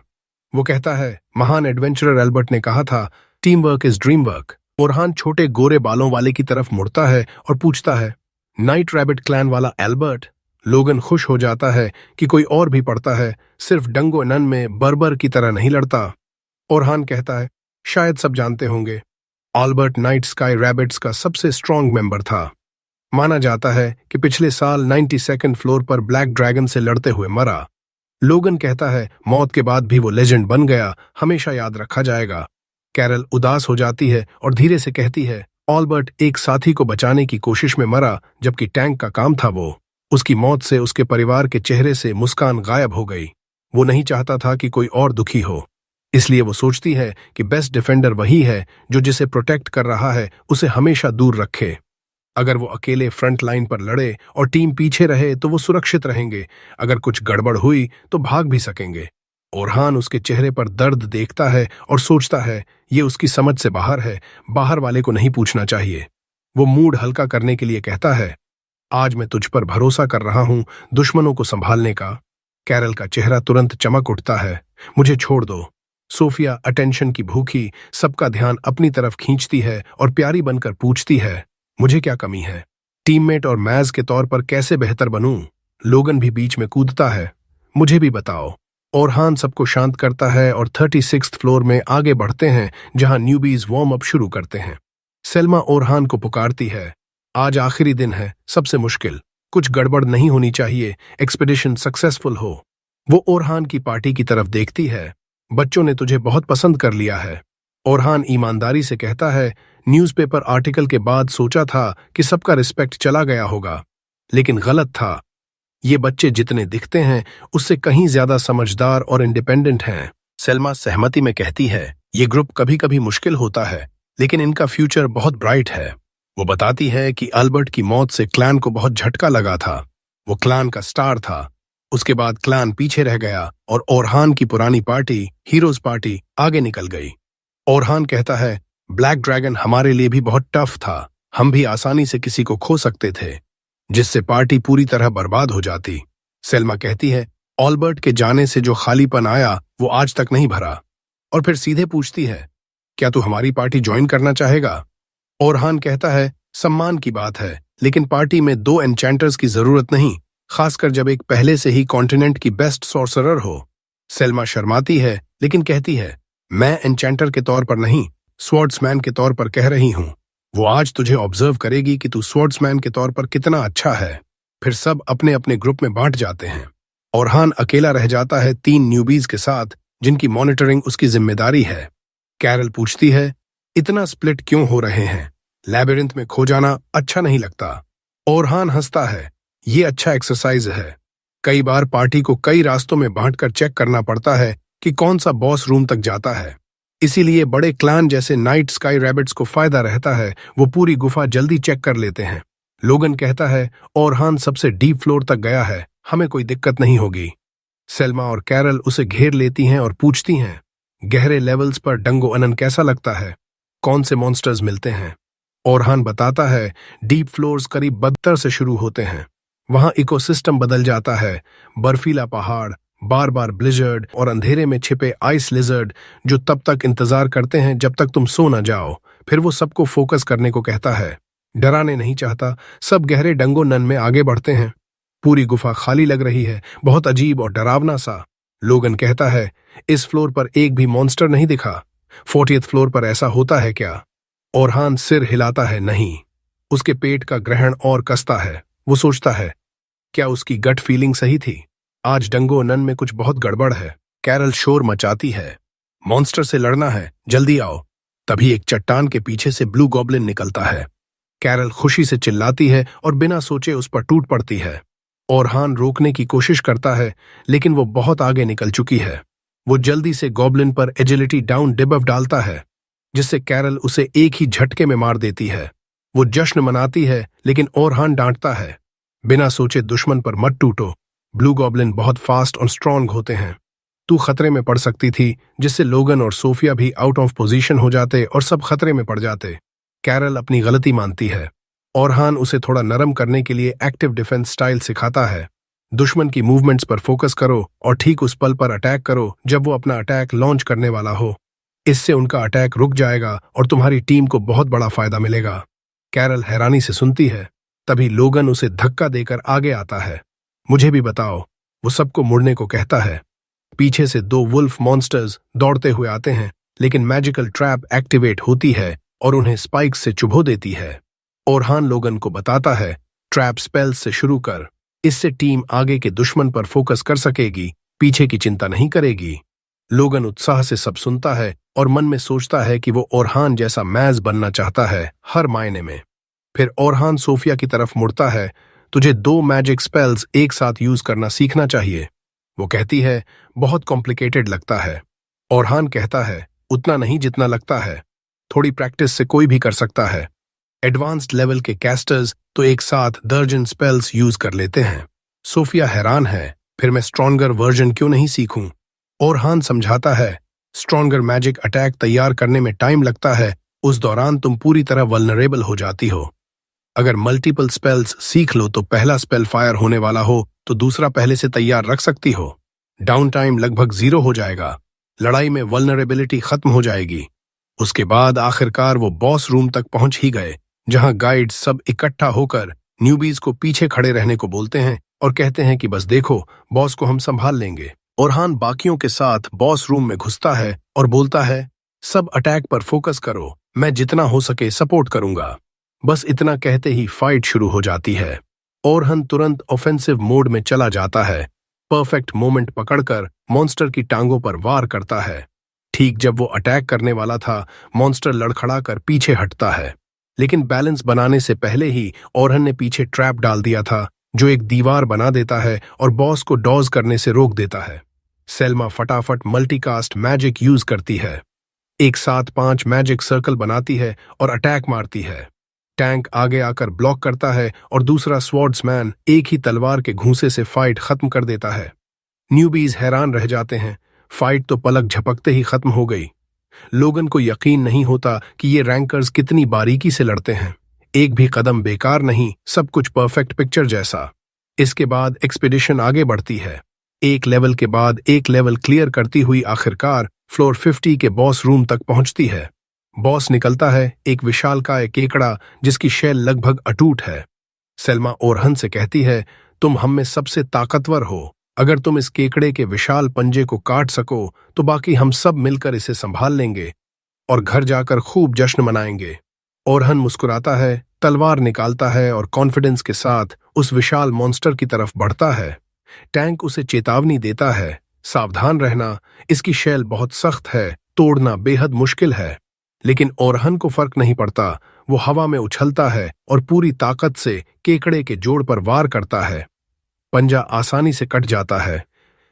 वो कहता है महान एडवेंचरर एल्बर्ट ने कहा था team work is dream work. Orhan छोटे गोरे बालों वाले की तरफ मुड़ता है और पूछता है नाइट रैबिट क्लैन वाला एल्बर्ट। लोगन खुश हो जाता है कि कोई और भी पढ़ता है, सिर्फ डंगो नन में बर्बर की तरह नहीं लड़ता। ओरहान कहता है शायद सब जानते होंगे, अल्बर्ट नाइट स्काई रैबिट्स का सबसे स्ट्रांग मेंबर था। माना जाता है कि पिछले साल 92nd फ्लोर पर ब्लैक ड्रैगन से लड़ते हुए मरा। लोगन कहता है मौत के बाद भी वो लेजेंड बन गया, हमेशा याद रखा जाएगा। कैरल उदास हो जाती है और धीरे से कहती है अल्बर्ट एक साथी को बचाने की कोशिश में मरा, जबकि टैंक का काम था वो। उसकी मौत से उसके परिवार के चेहरे से मुस्कान गायब हो गई। वो नहीं चाहता था कि कोई और दुखी हो, इसलिए वो सोचती है कि बेस्ट डिफेंडर वही है जो जिसे प्रोटेक्ट कर रहा है उसे हमेशा दूर रखे। अगर वो अकेले फ्रंट लाइन पर लड़े और टीम पीछे रहे तो वो सुरक्षित रहेंगे, अगर कुछ गड़बड़ हुई तो भाग भी सकेंगे। ओरहान उसके चेहरे पर दर्द देखता है और सोचता है ये उसकी समझ से बाहर है, बाहर वाले को नहीं पूछना चाहिए। वो मूड हल्का करने के लिए कहता है आज मैं तुझ पर भरोसा कर रहा हूं दुश्मनों को संभालने का। कैरल का चेहरा तुरंत चमक उठता है, मुझे छोड़ दो। सोफिया अटेंशन की भूखी सबका ध्यान अपनी तरफ खींचती है और प्यारी बनकर पूछती है मुझे क्या कमी है, टीममेट और मैज के तौर पर कैसे बेहतर बनूं। लोगन भी बीच में कूदता है, मुझे भी बताओ। ओरहान सबको शांत करता है और 36th फ्लोर में आगे बढ़ते हैं जहां न्यूबीज वार्म अप शुरू करते हैं। सेल्मा ओरहान को पुकारती है आज आखिरी दिन है, सबसे मुश्किल, कुछ गड़बड़ नहीं होनी चाहिए, एक्सपीडिशन सक्सेसफुल हो। वो ओरहान की पार्टी की तरफ देखती है, बच्चों ने तुझे बहुत पसंद कर लिया है। ओरहान ईमानदारी से कहता है न्यूज़पेपर आर्टिकल के बाद सोचा था कि सबका रिस्पेक्ट चला गया होगा, लेकिन गलत था। ये बच्चे जितने दिखते हैं उससे कहीं ज्यादा समझदार और इंडिपेंडेंट हैं। सेल्मा सहमति में कहती है ये ग्रुप कभी कभी मुश्किल होता है, लेकिन इनका फ्यूचर बहुत ब्राइट है। वो बताती है कि अल्बर्ट की मौत से क्लैन को बहुत झटका लगा था, वो क्लैन का स्टार था। उसके बाद क्लैन पीछे रह गया और ओरहान की पुरानी पार्टी हीरोज पार्टी आगे निकल गई। ओरहान कहता है ब्लैक ड्रैगन हमारे लिए भी बहुत टफ था, हम भी आसानी से किसी को खो सकते थे, जिससे पार्टी पूरी तरह बर्बाद हो जाती। सेल्मा कहती है अल्बर्ट के जाने से जो खालीपन आया वो आज तक नहीं भरा, और फिर सीधे पूछती है क्या तू हमारी पार्टी ज्वाइन करना चाहेगा। ओरहान कहता है सम्मान की बात है, लेकिन पार्टी में 2 एन्चेंटर्स की जरूरत नहीं, खासकर जब एक पहले से ही कॉन्टिनेंट की बेस्ट सॉर्सरर हो। सेल्मा शर्माती है लेकिन कहती है, मैं एन्चेंटर के तौर पर नहीं, स्वॉर्ड्समैन के तौर पर कह रही हूं। वो आज तुझे ऑब्जर्व करेगी कि तू स्वॉर्ड्समैन के तौर पर कितना अच्छा है। फिर सब अपने अपने ग्रुप में बांट जाते हैं। ओरहान अकेला रह जाता है 3 न्यूबीज के साथ, जिनकी मॉनिटरिंग उसकी जिम्मेदारी है। कैरल पूछती है, इतना स्प्लिट क्यों हो रहे हैं? लैबिरिंथ में खो जाना अच्छा नहीं लगता। ओरहान हंसता है, ये अच्छा एक्सरसाइज है। कई बार पार्टी को कई रास्तों में बांटकर चेक करना पड़ता है कि कौन सा बॉस रूम तक जाता है। इसीलिए बड़े क्लान जैसे नाइट स्काई रैबिट्स को फायदा रहता है, वो पूरी गुफा जल्दी चेक कर लेते हैं। लोगन कहता है, ओरहान सबसे डीप फ्लोर तक गया है, हमें कोई दिक्कत नहीं होगी। सेल्मा और कैरल उसे घेर लेती हैं और पूछती हैं, गहरे लेवल्स पर डंगो अनन कैसा लगता है? कौन से मॉन्स्टर्स मिलते हैं? ओरहान बताता है, डीप फ्लोर्स करीब 72 से शुरू होते हैं। वहां इकोसिस्टम बदल जाता है। बर्फीला पहाड़, बार बार ब्लिजर्ड और अंधेरे में छिपे आइस लिजर्ड जो तब तक इंतजार करते हैं जब तक तुम सो न जाओ। फिर वो सबको फोकस करने को कहता है। डराने नहीं चाहता, सब गहरे डंगो नन में आगे बढ़ते हैं। पूरी गुफा खाली लग रही है, बहुत अजीब और डरावना सा। लोगन कहता है, इस फ्लोर पर एक भी मॉन्स्टर नहीं दिखा। 40th फ्लोर पर ऐसा होता है क्या? ओरहान सिर हिलाता है, नहीं। उसके पेट का ग्रहण और कसता है। वो सोचता है, क्या उसकी गट फीलिंग सही थी? आज डंगो नन में कुछ बहुत गड़बड़ है। कैरल शोर मचाती है, मॉन्स्टर से लड़ना है, जल्दी आओ। तभी एक चट्टान के पीछे से ब्लू गॉब्लिन निकलता है। कैरल खुशी से चिल्लाती है और बिना सोचे उस पर टूट पड़ती है। ओरहान रोकने की कोशिश करता है, लेकिन वो बहुत आगे निकल चुकी है। वो जल्दी से गॉब्लिन पर एजिलिटी डाउन डिबफ डालता है, जिससे कैरल उसे एक ही झटके में मार देती है। वो जश्न मनाती है, लेकिन ओरहान डांटता है, बिना सोचे दुश्मन पर मत टूटो। ब्लू गॉब्लिन बहुत फास्ट और स्ट्रांग होते हैं। तू खतरे में पड़ सकती थी, जिससे लोगन और सोफिया भी आउट ऑफ पोजीशन हो जाते और सब खतरे में पड़ जाते। कैरल अपनी गलती मानती है। ओरहान उसे थोड़ा नरम करने के लिए एक्टिव डिफेंस स्टाइल सिखाता है। दुश्मन की मूवमेंट्स पर फोकस करो और ठीक उस पल पर अटैक करो जब वो अपना अटैक लॉन्च करने वाला हो। इससे उनका अटैक रुक जाएगा और तुम्हारी टीम को बहुत बड़ा फायदा मिलेगा। कैरल हैरानी से सुनती है। तभी लोगन उसे धक्का देकर आगे आता है। मुझे भी बताओ, वो सबको मुड़ने को कहता है। पीछे से 2 वुल्फ मॉन्स्टर्स दौड़ते हुए आते हैं, लेकिन मैजिकल ट्रैप एक्टिवेट होती है और उन्हें स्पाइक्स से चुभो देती है। ओरहान लोगन को बताता है, ट्रैप स्पेल्स से शुरू कर, इससे टीम आगे के दुश्मन पर फोकस कर सकेगी, पीछे की चिंता नहीं करेगी। लोगन उत्साह से सब सुनता है और मन में सोचता है कि वो ओरहान जैसा मैज बनना चाहता है, हर मायने में। फिर ओरहान सोफिया की तरफ मुड़ता है, तुझे 2 मैजिक स्पेल्स एक साथ यूज करना सीखना चाहिए। वो कहती है, बहुत कॉम्प्लिकेटेड लगता है। ओरहान कहता है, उतना नहीं जितना लगता है, थोड़ी प्रैक्टिस से कोई भी कर सकता है। एडवांस्ड लेवल के कैस्टर्स तो एक साथ दर्जन स्पेल्स यूज कर लेते हैं। सोफिया हैरान है, फिर मैं स्ट्रॉन्गर वर्जन क्यों नहीं सीखूं? ओरहान समझाता है, स्ट्रॉन्गर मैजिक अटैक तैयार करने में टाइम लगता है, उस दौरान तुम पूरी तरह वल्नरेबल हो जाती हो। अगर मल्टीपल स्पेल्स सीख लो तो पहला स्पेल फायर होने वाला हो तो दूसरा पहले से तैयार रख सकती हो। डाउन टाइम लगभग 0 हो जाएगा। लड़ाई में वल्नरेबिलिटी खत्म हो जाएगी। उसके बाद आखिरकार वो बॉस रूम तक पहुंच ही गए, जहां गाइड्स सब इकट्ठा होकर न्यूबीज को पीछे खड़े रहने को बोलते हैं और कहते हैं कि बस देखो, बॉस को हम संभाल लेंगे। ओरहान बाकियों के साथ बॉस रूम में घुसता है और बोलता है, सब अटैक पर फोकस करो, मैं जितना हो सके सपोर्ट करूंगा। बस इतना कहते ही फाइट शुरू हो जाती है। ओरहान तुरंत ऑफेंसिव मोड में चला जाता है। परफेक्ट मोमेंट पकड़कर मॉन्स्टर की टांगों पर वार करता है। ठीक जब वो अटैक करने वाला था, मॉन्स्टर लड़खड़ाकर पीछे हटता है, लेकिन बैलेंस बनाने से पहले ही ओरहान ने पीछे ट्रैप डाल दिया था, जो एक दीवार बना देता है और बॉस को डॉज करने से रोक देता है। सेल्मा फटाफट मल्टीकास्ट मैजिक यूज करती है। एक साथ 5 मैजिक सर्कल बनाती है और अटैक मारती है। टैंक आगे आकर ब्लॉक करता है और दूसरा स्वॉर्ड्समैन एक ही तलवार के घूंसे से फाइट खत्म कर देता है। न्यूबीज हैरान रह जाते हैं, फाइट तो पलक झपकते ही खत्म हो गई। लोगन को यकीन नहीं होता कि ये रैंकर्स कितनी बारीकी से लड़ते हैं। एक भी कदम बेकार नहीं, सब कुछ परफेक्ट पिक्चर जैसा। इसके बाद एक्सपीडिशन आगे बढ़ती है। एक लेवल के बाद एक लेवल क्लियर करती हुई आखिरकार फ्लोर 50 के बॉस रूम तक पहुंचती है। बॉस निकलता है, एक विशालकाय केकड़ा जिसकी शेल लगभग अटूट है। सेल्मा ओरहान से कहती है, तुम हम में सबसे ताकतवर हो। अगर तुम इस केकड़े के विशाल पंजे को काट सको तो बाकी हम सब मिलकर इसे संभाल लेंगे और घर जाकर खूब जश्न मनाएंगे। ओरहन मुस्कुराता है, तलवार निकालता है और कॉन्फिडेंस के साथ उस विशाल मॉन्स्टर की तरफ बढ़ता है। टैंक उसे चेतावनी देता है, सावधान रहना, इसकी शैल बहुत सख्त है, तोड़ना बेहद मुश्किल है। लेकिन ओरहन को फर्क नहीं पड़ता। वो हवा में उछलता है और पूरी ताकत से केकड़े के जोड़ पर वार करता है। पंजा आसानी से कट जाता है।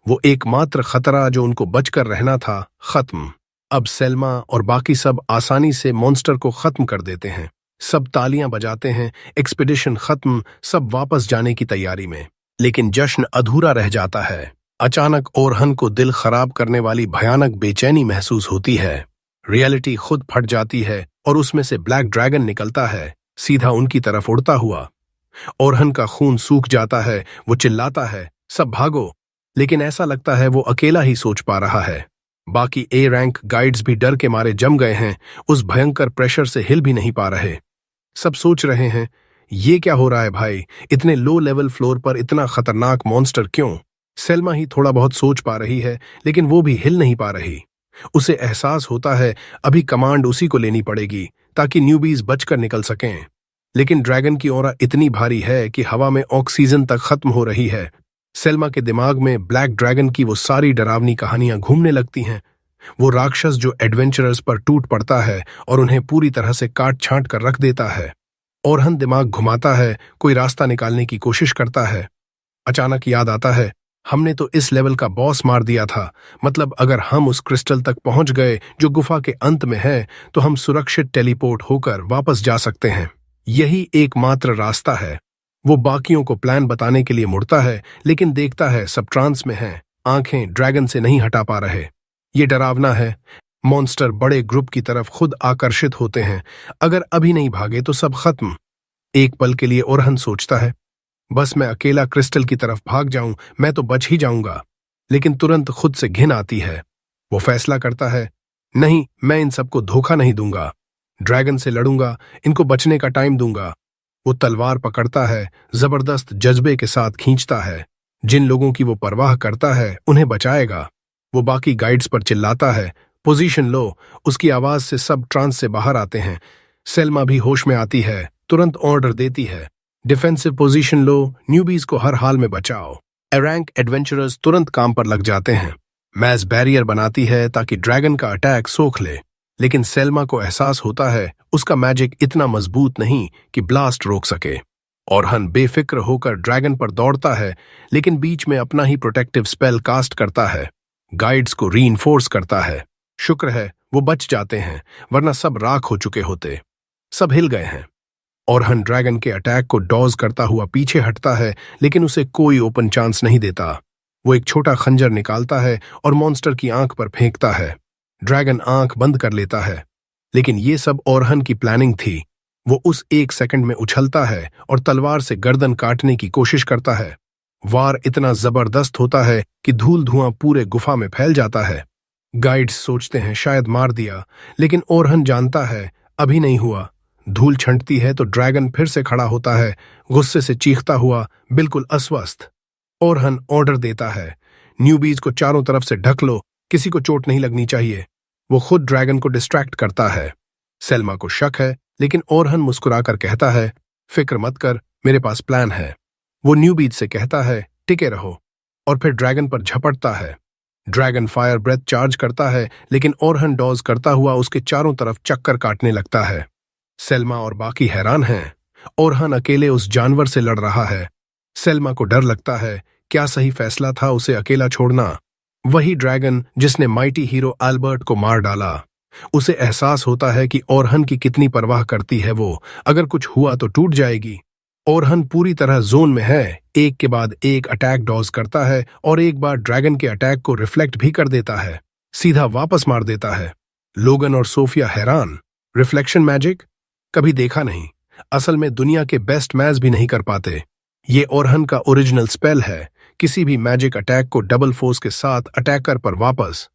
वो एकमात्र खतरा जो उनको बचकर रहना था, खत्म। अब सेल्मा और बाकी सब आसानी से मॉन्स्टर को खत्म कर देते हैं। सब तालियां बजाते हैं, एक्सपीडिशन खत्म, सब वापस जाने की तैयारी में। लेकिन जश्न अधूरा रह जाता है। अचानक ओरहन को दिल खराब करने वाली भयानक बेचैनी महसूस होती है। रियलिटी खुद फट जाती है और उसमें से ब्लैक ड्रैगन निकलता है, सीधा उनकी तरफ उड़ता हुआ। ओरहन का खून सूख जाता है। वो चिल्लाता है, सब भागो। लेकिन ऐसा लगता है वो अकेला ही सोच पा रहा है। बाकी ए रैंक गाइड्स भी डर के मारे जम गए हैं, उस भयंकर प्रेशर से हिल भी नहीं पा रहे। सब सोच रहे हैं, ये क्या हो रहा है भाई, इतने लो लेवल फ्लोर पर इतना खतरनाक मॉन्स्टर क्यों? सेल्मा ही थोड़ा बहुत सोच पा रही है, लेकिन वो भी हिल नहीं पा रही। उसे एहसास होता है अभी कमांड उसी को लेनी पड़ेगी ताकि न्यूबीज बचकर निकल सकें। लेकिन ड्रैगन की ऑरा इतनी भारी है कि हवा में ऑक्सीजन तक खत्म हो रही है। सेल्मा के दिमाग में ब्लैक ड्रैगन की वो सारी डरावनी कहानियां घूमने लगती हैं। वो राक्षस जो एडवेंचरर्स पर टूट पड़ता है और उन्हें पूरी तरह से काट छांट कर रख देता है। ओरहन दिमाग घुमाता है, कोई रास्ता निकालने की कोशिश करता है। अचानक याद आता है, हमने तो इस लेवल का बॉस मार दिया था। मतलब अगर हम उस क्रिस्टल तक पहुंच गए जो गुफा के अंत में है तो हम सुरक्षित टेलीपोर्ट होकर वापस जा सकते हैं। यही एकमात्र रास्ता है। वो बाकियों को प्लान बताने के लिए मुड़ता है, लेकिन देखता है सब ट्रांस में हैं, आंखें ड्रैगन से नहीं हटा पा रहे। ये डरावना है। मॉन्स्टर बड़े ग्रुप की तरफ खुद आकर्षित होते हैं। अगर अभी नहीं भागे तो सब खत्म। एक पल के लिए ओरहन सोचता है, बस मैं अकेला क्रिस्टल की तरफ भाग जाऊं, मैं तो बच ही जाऊंगा। लेकिन तुरंत खुद से घिन आती है। वो फैसला करता है, नहीं, मैं इन सबको धोखा नहीं दूंगा। ड्रैगन से लड़ूंगा, इनको बचने का टाइम दूंगा। वो तलवार पकड़ता है, जबरदस्त जज्बे के साथ खींचता है। जिन लोगों की वो परवाह करता है उन्हें बचाएगा। वो बाकी गाइड्स पर चिल्लाता है, पोजीशन लो। उसकी आवाज से सब ट्रांस से बाहर आते हैं। सेल्मा भी होश में आती है, तुरंत ऑर्डर देती है, डिफेंसिव पोजीशन लो, न्यूबीज को हर हाल में बचाओ। रैंक एडवेंचरर्स तुरंत काम पर लग जाते हैं। मैज बैरियर बनाती है ताकि ड्रैगन का अटैक सोख ले। लेकिन सेल्मा को एहसास होता है उसका मैजिक इतना मजबूत नहीं कि ब्लास्ट रोक सके। ओरहन बेफिक्र होकर ड्रैगन पर दौड़ता है, लेकिन बीच में अपना ही प्रोटेक्टिव स्पेल कास्ट करता है। गाइड्स को रीइंफोर्स करता है। शुक्र है वो बच जाते हैं, वरना सब राख हो चुके होते। सब हिल गए हैं। ओरहन ड्रैगन के अटैक को डॉज करता हुआ पीछे हटता है, लेकिन उसे कोई ओपन चांस नहीं देता। वो एक छोटा खंजर निकालता है और मॉन्स्टर की आंख पर फेंकता है। ड्रैगन आंख बंद कर लेता है। लेकिन ये सब ओरहन की प्लानिंग थी। वो उस एक सेकंड में उछलता है और तलवार से गर्दन काटने की कोशिश करता है। वार इतना जबरदस्त होता है कि धूल धुआं पूरे गुफा में फैल जाता है। गाइड्स सोचते हैं शायद मार दिया, लेकिन ओरहन जानता है अभी नहीं हुआ। धूल छंटती है तो ड्रैगन फिर से खड़ा होता है, गुस्से से चीखता हुआ, बिल्कुल अस्वस्थ। ओरहन ऑर्डर देता है, न्यूबीज को चारों तरफ से ढक लो, किसी को चोट नहीं लगनी चाहिए। वो खुद ड्रैगन को डिस्ट्रैक्ट करता है। सेल्मा को शक है, लेकिन ओरहन मुस्कुराकर कहता है, फिक्र मत कर, मेरे पास प्लान है। वो न्यूबीज से कहता है, टिके रहो, और फिर ड्रैगन पर झपटता है। ड्रैगन फायर ब्रेथ चार्ज करता है, लेकिन ओरहन डॉज करता हुआ उसके चारों तरफ चक्कर काटने लगता है। सेल्मा और बाकी हैरान हैं। ओरहन अकेले उस जानवर से लड़ रहा है। सेल्मा को डर लगता है, क्या सही फैसला था उसे अकेला छोड़ना? वही ड्रैगन जिसने माइटी हीरो एल्बर्ट को मार डाला। उसे एहसास होता है कि ओरहन की कितनी परवाह करती है वो। अगर कुछ हुआ तो टूट जाएगी। ओरहन पूरी तरह जोन में है, एक के बाद एक अटैक डॉज करता है और एक बार ड्रैगन के अटैक को रिफ्लेक्ट भी कर देता है, सीधा वापस मार देता है। लोगन और सोफिया हैरान। रिफ्लेक्शन मैजिक कभी देखा नहीं। असल में दुनिया के बेस्ट मैच भी नहीं कर पाते। ये ओरहन का ओरिजिनल स्पेल है, किसी भी मैजिक अटैक को डबल फोर्स के साथ अटैकर पर वापस।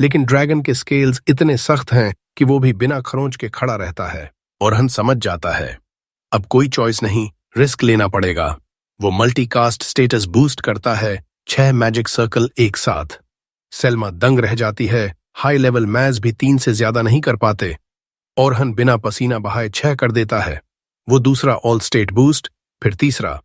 लेकिन ड्रैगन के स्केल्स इतने सख्त हैं कि वो भी बिना खरोंच के खड़ा रहता है। ओरहन समझ जाता है अब कोई चॉइस नहीं, रिस्क लेना पड़ेगा। वो मल्टीकास्ट स्टेटस बूस्ट करता है 6 मैजिक सर्कल एक साथ। सेल्मा दंग रह जाती है, हाई लेवल मैच भी 3 से ज्यादा नहीं कर पाते। ओरहन बिना पसीना बहाए 6 कर देता है। वो दूसरा ऑल स्टेट बूस्ट, फिर तीसरा।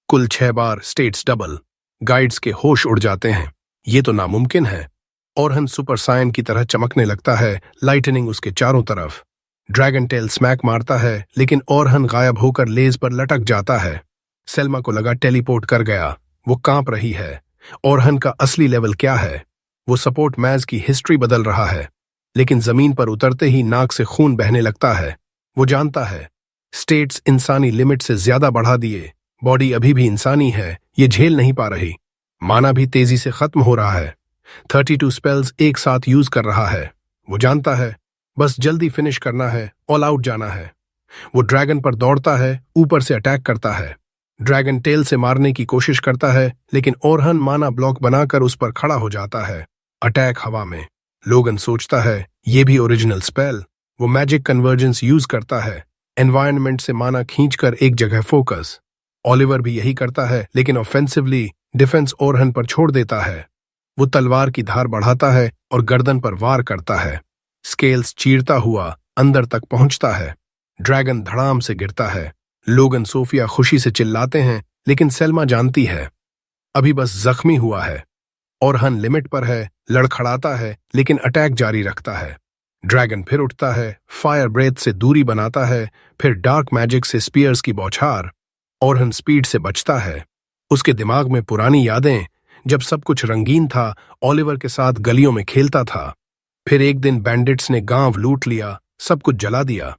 कुल 6 बार स्टेट्स डबल। गाइड्स के होश उड़ जाते हैं। ये तो नामुमकिन है। ओरहन सुपर सायन की तरह चमकने लगता है, लाइटनिंग उसके चारों तरफ। ड्रैगन टेल स्मैक मारता है, लेकिन ओरहन गायब होकर लेज पर लटक जाता है। सेल्मा को लगा टेलीपोर्ट कर गया। वो कांप रही है। ओरहन का असली लेवल क्या है? वो सपोर्ट मैच की हिस्ट्री बदल रहा है, लेकिन जमीन पर उतरते ही नाक से खून बहने लगता है। वो जानता है स्टेट्स इंसानी लिमिट से ज्यादा बढ़ा दिए। बॉडी अभी भी इंसानी है, ये झेल नहीं पा रही। माना भी तेजी से खत्म हो रहा है। 32 स्पेल्स एक साथ यूज कर रहा है। वो जानता है बस जल्दी फिनिश करना है, ऑल आउट जाना है। वो ड्रैगन पर दौड़ता है, ऊपर से अटैक करता है। ड्रैगन टेल से मारने की कोशिश करता है, लेकिन ओरहन माना ब्लॉक बनाकर उस पर खड़ा हो जाता है। अटैक हवा में। लोगन सोचता है ये भी ओरिजिनल स्पेल। वो मैजिक कन्वर्जेंस यूज करता है, एनवायरनमेंट से माना खींचकर एक जगह फोकस। ओलिवर भी यही करता है, लेकिन ऑफेंसिवली डिफेंस ओरहन पर छोड़ देता है। वो तलवार की धार बढ़ाता है और गर्दन पर वार करता है। स्केल्स चीरता हुआ अंदर तक पहुंचता है। ड्रैगन धड़ाम से गिरता है। लोगन सोफिया खुशी से चिल्लाते हैं, लेकिन सेल्मा जानती है अभी बस जख्मी हुआ है। ओरहन लिमिट पर है, लड़खड़ाता है, लेकिन अटैक जारी रखता है। ड्रैगन फिर उठता है, फायर ब्रेथ से दूरी बनाता है, फिर डार्क मैजिक से स्पीयर्स की बौछार। ओरहन स्पीड से बचता है। उसके दिमाग में पुरानी यादें, जब सब कुछ रंगीन था, ओलिवर के साथ गलियों में खेलता था। फिर एक दिन बैंडिट्स ने गांव लूट लिया, सब कुछ जला दिया।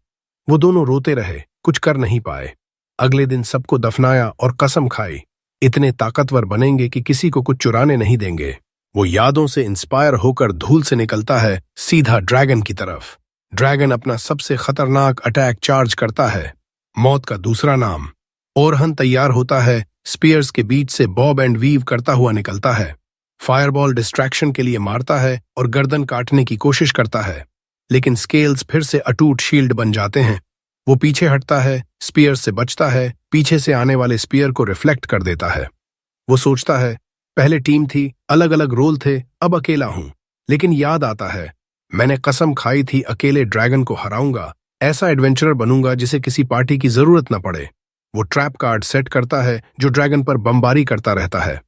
वो दोनों रोते रहे, कुछ कर नहीं पाए। अगले दिन सबको दफनाया और कसम खाई, इतने ताकतवर बनेंगे कि किसी को कुछ चुराने नहीं देंगे। वो यादों से इंस्पायर होकर धूल से निकलता है, सीधा ड्रैगन की तरफ। ड्रैगन अपना सबसे खतरनाक अटैक चार्ज करता है, मौत का दूसरा नाम। ओरहन तैयार होता है, स्पीयर्स के बीच से बॉब एंड वीव करता हुआ निकलता है। फायरबॉल डिस्ट्रैक्शन के लिए मारता है और गर्दन काटने की कोशिश करता है, लेकिन स्केल्स फिर से अटूट शील्ड बन जाते हैं। वो पीछे हटता है, स्पीयर से बचता है, पीछे से आने वाले स्पीयर को रिफ्लेक्ट कर देता है। वो सोचता है पहले टीम थी, अलग अलग रोल थे, अब अकेला हूं। लेकिन याद आता है मैंने कसम खाई थी अकेले ड्रैगन को हराऊंगा, ऐसा एडवेंचरर बनूंगा जिसे किसी पार्टी की जरूरत न पड़े। वो ट्रैप कार्ड सेट करता है जो ड्रैगन पर बमबारी करता रहता है।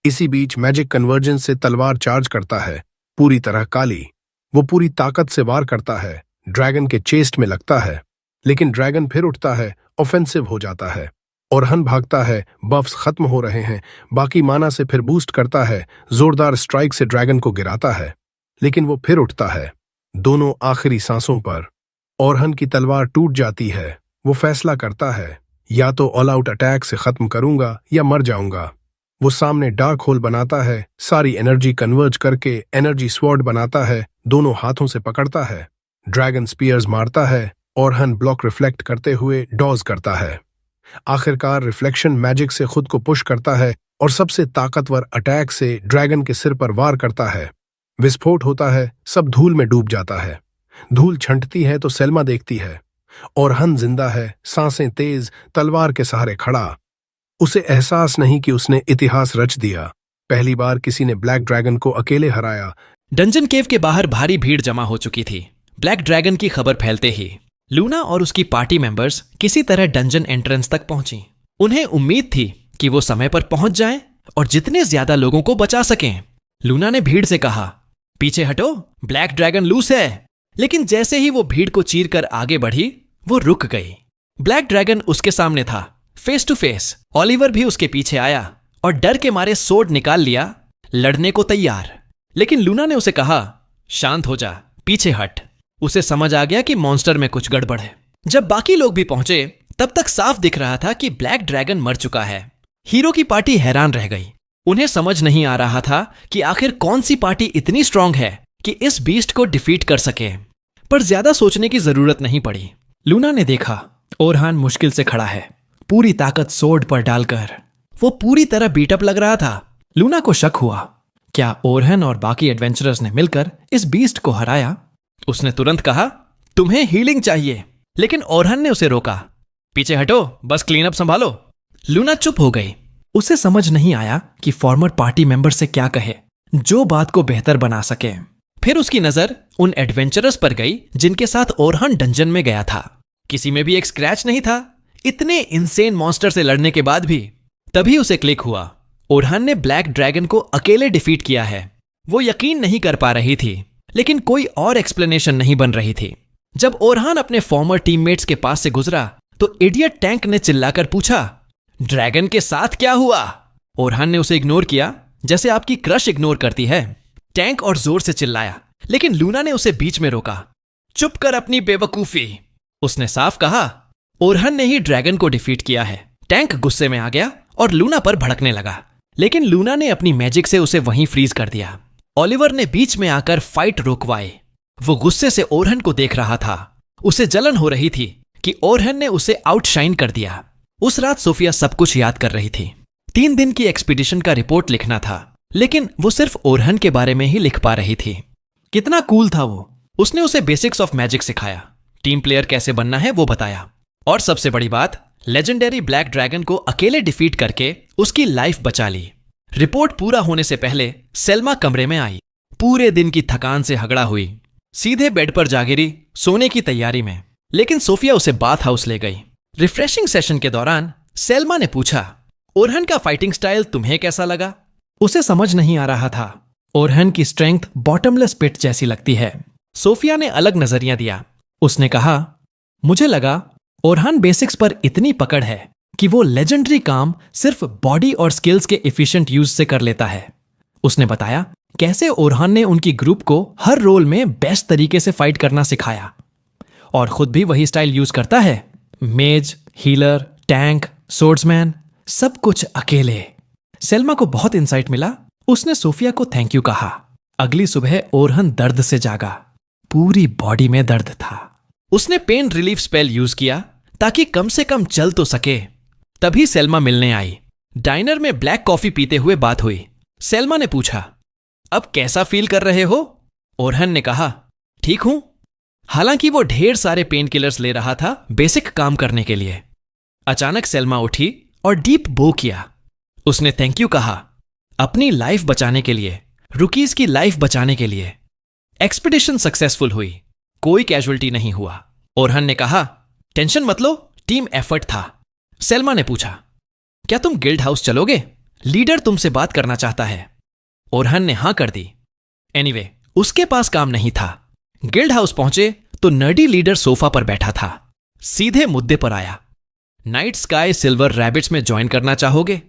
इसी बीच मैजिक कन्वर्जेंस से तलवार चार्ज करता है, पूरी तरह काली। वो पूरी ताकत से वार करता है, ड्रैगन के चेस्ट में लगता है, लेकिन ड्रैगन फिर उठता है, ऑफेंसिव हो जाता है। ओरहन भागता है, बफ्स खत्म हो रहे हैं, बाकी माना से फिर बूस्ट करता है, जोरदार स्ट्राइक से ड्रैगन को गिराता है, लेकिन वो फिर उठता है, दोनों आखिरी सांसों पर। ओरहन की तलवार टूट जाती है। वो फैसला करता है या तो ऑल आउट अटैक से खत्म करूंगा या मर जाऊंगा। वो सामने डार्क होल बनाता है, सारी एनर्जी कन्वर्ज करके एनर्जी स्वॉर्ड बनाता है, दोनों हाथों से पकड़ता है। ड्रैगन स्पीयर्स मारता है, ओरहन ब्लॉक रिफ्लेक्ट करते हुए डॉज करता है। आखिरकार रिफ्लेक्शन मैजिक से खुद को पुश करता है और सबसे ताकतवर अटैक से ड्रैगन के सिर पर वार करता है। विस्फोट होता है, सब धूल में डूब जाता है। धूल छंटती है तो सेल्मा देखती है। ओरहन जिंदा है, सांसें तेज, तलवार के सहारे खड़ा। उसे एहसास नहीं कि उसने इतिहास रच दिया। पहली बार किसी ने ब्लैक ड्रैगन को अकेले हराया। डंजन केव के बाहर भारी भीड़ जमा हो चुकी थी। ब्लैक ड्रैगन की खबर फैलते ही लूना और उसकी पार्टी मेंबर्स किसी तरह डंजन एंट्रेंस तक पहुंची। उन्हें उम्मीद थी कि वो समय पर पहुंच जाएं और जितने ज्यादा लोगों को बचा सकें। लूना ने भीड़ से कहा, पीछे हटो, ब्लैक ड्रैगन लूस है। लेकिन जैसे ही वो भीड़ को चीर कर आगे बढ़ी, वो रुक गई। ब्लैक ड्रैगन उसके सामने था, फेस टू फेस। ओलिवर भी उसके पीछे आया और डर के मारे सोर्ड निकाल लिया, लड़ने को तैयार। लेकिन लूना ने उसे कहा, शांत हो जा, पीछे हट। उसे समझ आ गया कि मॉन्स्टर में कुछ गड़बड़ है। जब बाकी लोग भी पहुंचे, तब तक साफ दिख रहा था कि ब्लैक ड्रैगन मर चुका है। हीरो की पार्टी हैरान रह गई। उन्हें समझ नहीं आ रहा था कि आखिर कौन सी पार्टी इतनी स्ट्रांग है कि इस बीस्ट को डिफीट कर सके। पर ज्यादा सोचने की जरूरत नहीं पड़ी। लूना ने देखा ओरहन मुश्किल से खड़ा है, पूरी ताकत सोर्ड पर डालकर। वो पूरी तरह बीटअप लग रहा था। लूना को शक हुआ, क्या ओरहन और बाकी एडवेंचरर्स ने मिलकर इस बीस्ट को हराया? उसने तुरंत कहा, तुम्हें हीलिंग चाहिए। लेकिन ओरहन ने उसे रोका, पीछे हटो, बस क्लीन अप संभालो। लूना चुप हो गई। उसे समझ नहीं आया कि फॉर्मर पार्टी मेंबर से क्या कहे जो बात को बेहतर बना सके। फिर उसकी नजर उन एडवेंचरर्स पर गई जिनके साथ ओरहान डंजन में गया था। किसी में भी एक स्क्रैच नहीं था, इतने इंसेन मॉन्स्टर से लड़ने के बाद भी। तभी उसे क्लिक हुआ, ओरहान ने ब्लैक ड्रैगन को अकेले डिफीट किया है। वो यकीन नहीं कर पा रही थी, लेकिन कोई और एक्सप्लेनेशन नहीं बन रही थी। जब ओरहान अपने फॉर्मर टीममेट्स के पास से गुजरा तो इडियट टैंक ने चिल्लाकर पूछा, ड्रैगन के साथ क्या हुआ? ओरहान ने उसे इग्नोर किया जैसे आपकी क्रश इग्नोर करती है। टैंक और जोर से चिल्लाया, लेकिन लूना ने उसे बीच में रोका। चुप कर अपनी बेवकूफी, उसने साफ कहा। ओरहान ने ही ड्रैगन को डिफीट किया है। टैंक गुस्से में आ गया और लूना पर भड़कने लगा, लेकिन लूना ने अपनी मैजिक से उसे वहीं फ्रीज कर दिया। ओलिवर ने बीच में आकर फाइट रोकवाए। वो गुस्से से ओरहन को देख रहा था। उसे जलन हो रही थी कि ओरहन ने उसे आउटशाइन कर दिया। उस रात सोफिया सब कुछ याद कर रही थी। 3 दिन की एक्सपीडिशन का रिपोर्ट लिखना था, लेकिन वो सिर्फ ओरहन के बारे में ही लिख पा रही थी। कितना कूल था वो। उसने उसे बेसिक्स ऑफ मैजिक सिखाया, टीम प्लेयर कैसे बनना है वो बताया, और सबसे बड़ी बात, लेजेंडरी ब्लैक ड्रैगन को अकेले डिफीट करके उसकी लाइफ बचा ली। रिपोर्ट पूरा होने से पहले सेल्मा कमरे में आई। पूरे दिन की थकान से हगड़ा हुई, सीधे बेड पर जा गिरी सोने की तैयारी में। लेकिन सोफिया उसे बाथ हाउस ले गई। रिफ्रेशिंग सेशन के दौरान सेल्मा ने पूछा, ओरहन का फाइटिंग स्टाइल तुम्हें कैसा लगा? उसे समझ नहीं आ रहा था। ओरहन की स्ट्रेंथ बॉटमलेस पिट जैसी लगती है। सोफिया ने अलग नजरिया दिया। उसने कहा, मुझे लगा ओरहान बेसिक्स पर इतनी पकड़ है कि वो लेजेंडरी काम सिर्फ बॉडी और स्किल्स के एफिशिएंट यूज से कर लेता है। उसने बताया कैसे ओरहान ने उनकी ग्रुप को हर रोल में बेस्ट तरीके से फाइट करना सिखाया और खुद भी वही स्टाइल यूज करता है। मेज, हीलर, टैंक, सोर्ड्समैन, सब कुछ अकेले। सेल्मा को बहुत इंसाइट मिला। उसने सोफिया को थैंक यू कहा। अगली सुबह ओरहन दर्द से जागा। पूरी बॉडी में दर्द था। उसने पेन रिलीफ स्पेल यूज किया ताकि कम से कम चल तो सके। तभी सेल्मा मिलने आई। डाइनर में ब्लैक कॉफी पीते हुए बात हुई। सेल्मा ने पूछा, अब कैसा फील कर रहे हो? ओरहन ने कहा, ठीक हूं। हालांकि वो ढेर सारे पेन किलर्स ले रहा था बेसिक काम करने के लिए। अचानक सेल्मा उठी और डीप बो किया। उसने थैंक यू कहा, अपनी लाइफ बचाने के लिए, रुकीज की लाइफ बचाने के लिए। एक्सपीडिशन सक्सेसफुल हुई, कोई कैजुअल्टी नहीं हुआ। ओरहन ने कहा, टेंशन मत लो, टीम एफर्ट था। सेल्मा ने पूछा, क्या तुम गिल्ड हाउस चलोगे? लीडर तुमसे बात करना चाहता है। ओरहन ने हां कर दी। एनीवे, उसके पास काम नहीं था। गिल्ड हाउस पहुंचे तो नर्डी लीडर सोफा पर बैठा था। सीधे मुद्दे पर आया, नाइट स्काई सिल्वर रैबिट्स में ज्वाइन करना चाहोगे?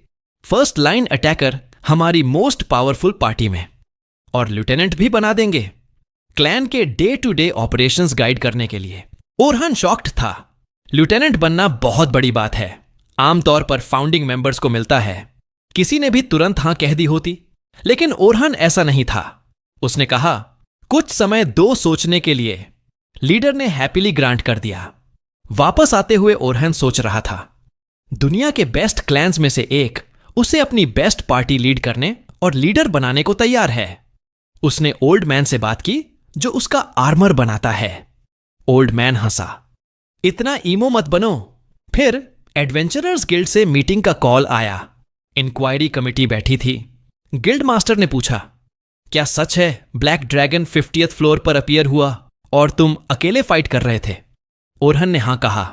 फर्स्ट लाइन अटैकर हमारी मोस्ट पावरफुल पार्टी में, और लेफ्टिनेंट भी बना देंगे क्लैन के day to day operations guide करने के लिए। ओरहन शॉक्ड था। लेफ्टिनेंट बनना बहुत बड़ी बात है, आमतौर पर फाउंडिंग मेंबर्स को मिलता है। किसी ने भी तुरंत हां कह दी होती, लेकिन ओरहन ऐसा नहीं था। उसने कहा, कुछ समय दो सोचने के लिए। लीडर ने हैप्पीली ग्रांट कर दिया। वापस आते हुए ओरहन सोच रहा था, दुनिया के बेस्ट क्लैंस में से एक उसे अपनी बेस्ट पार्टी लीड करने और लीडर बनाने को तैयार है। उसने ओल्ड मैन से बात की जो उसका आर्मर बनाता है। ओल्ड मैन हंसा, इतना ईमो मत बनो। फिर एडवेंचरर्स गिल्ड से मीटिंग का कॉल आया। इंक्वायरी कमिटी बैठी थी। गिल्ड मास्टर ने पूछा, क्या सच है ब्लैक ड्रैगन 50th फ्लोर पर अपीयर हुआ और तुम अकेले फाइट कर रहे थे? ओरहन ने हां कहा।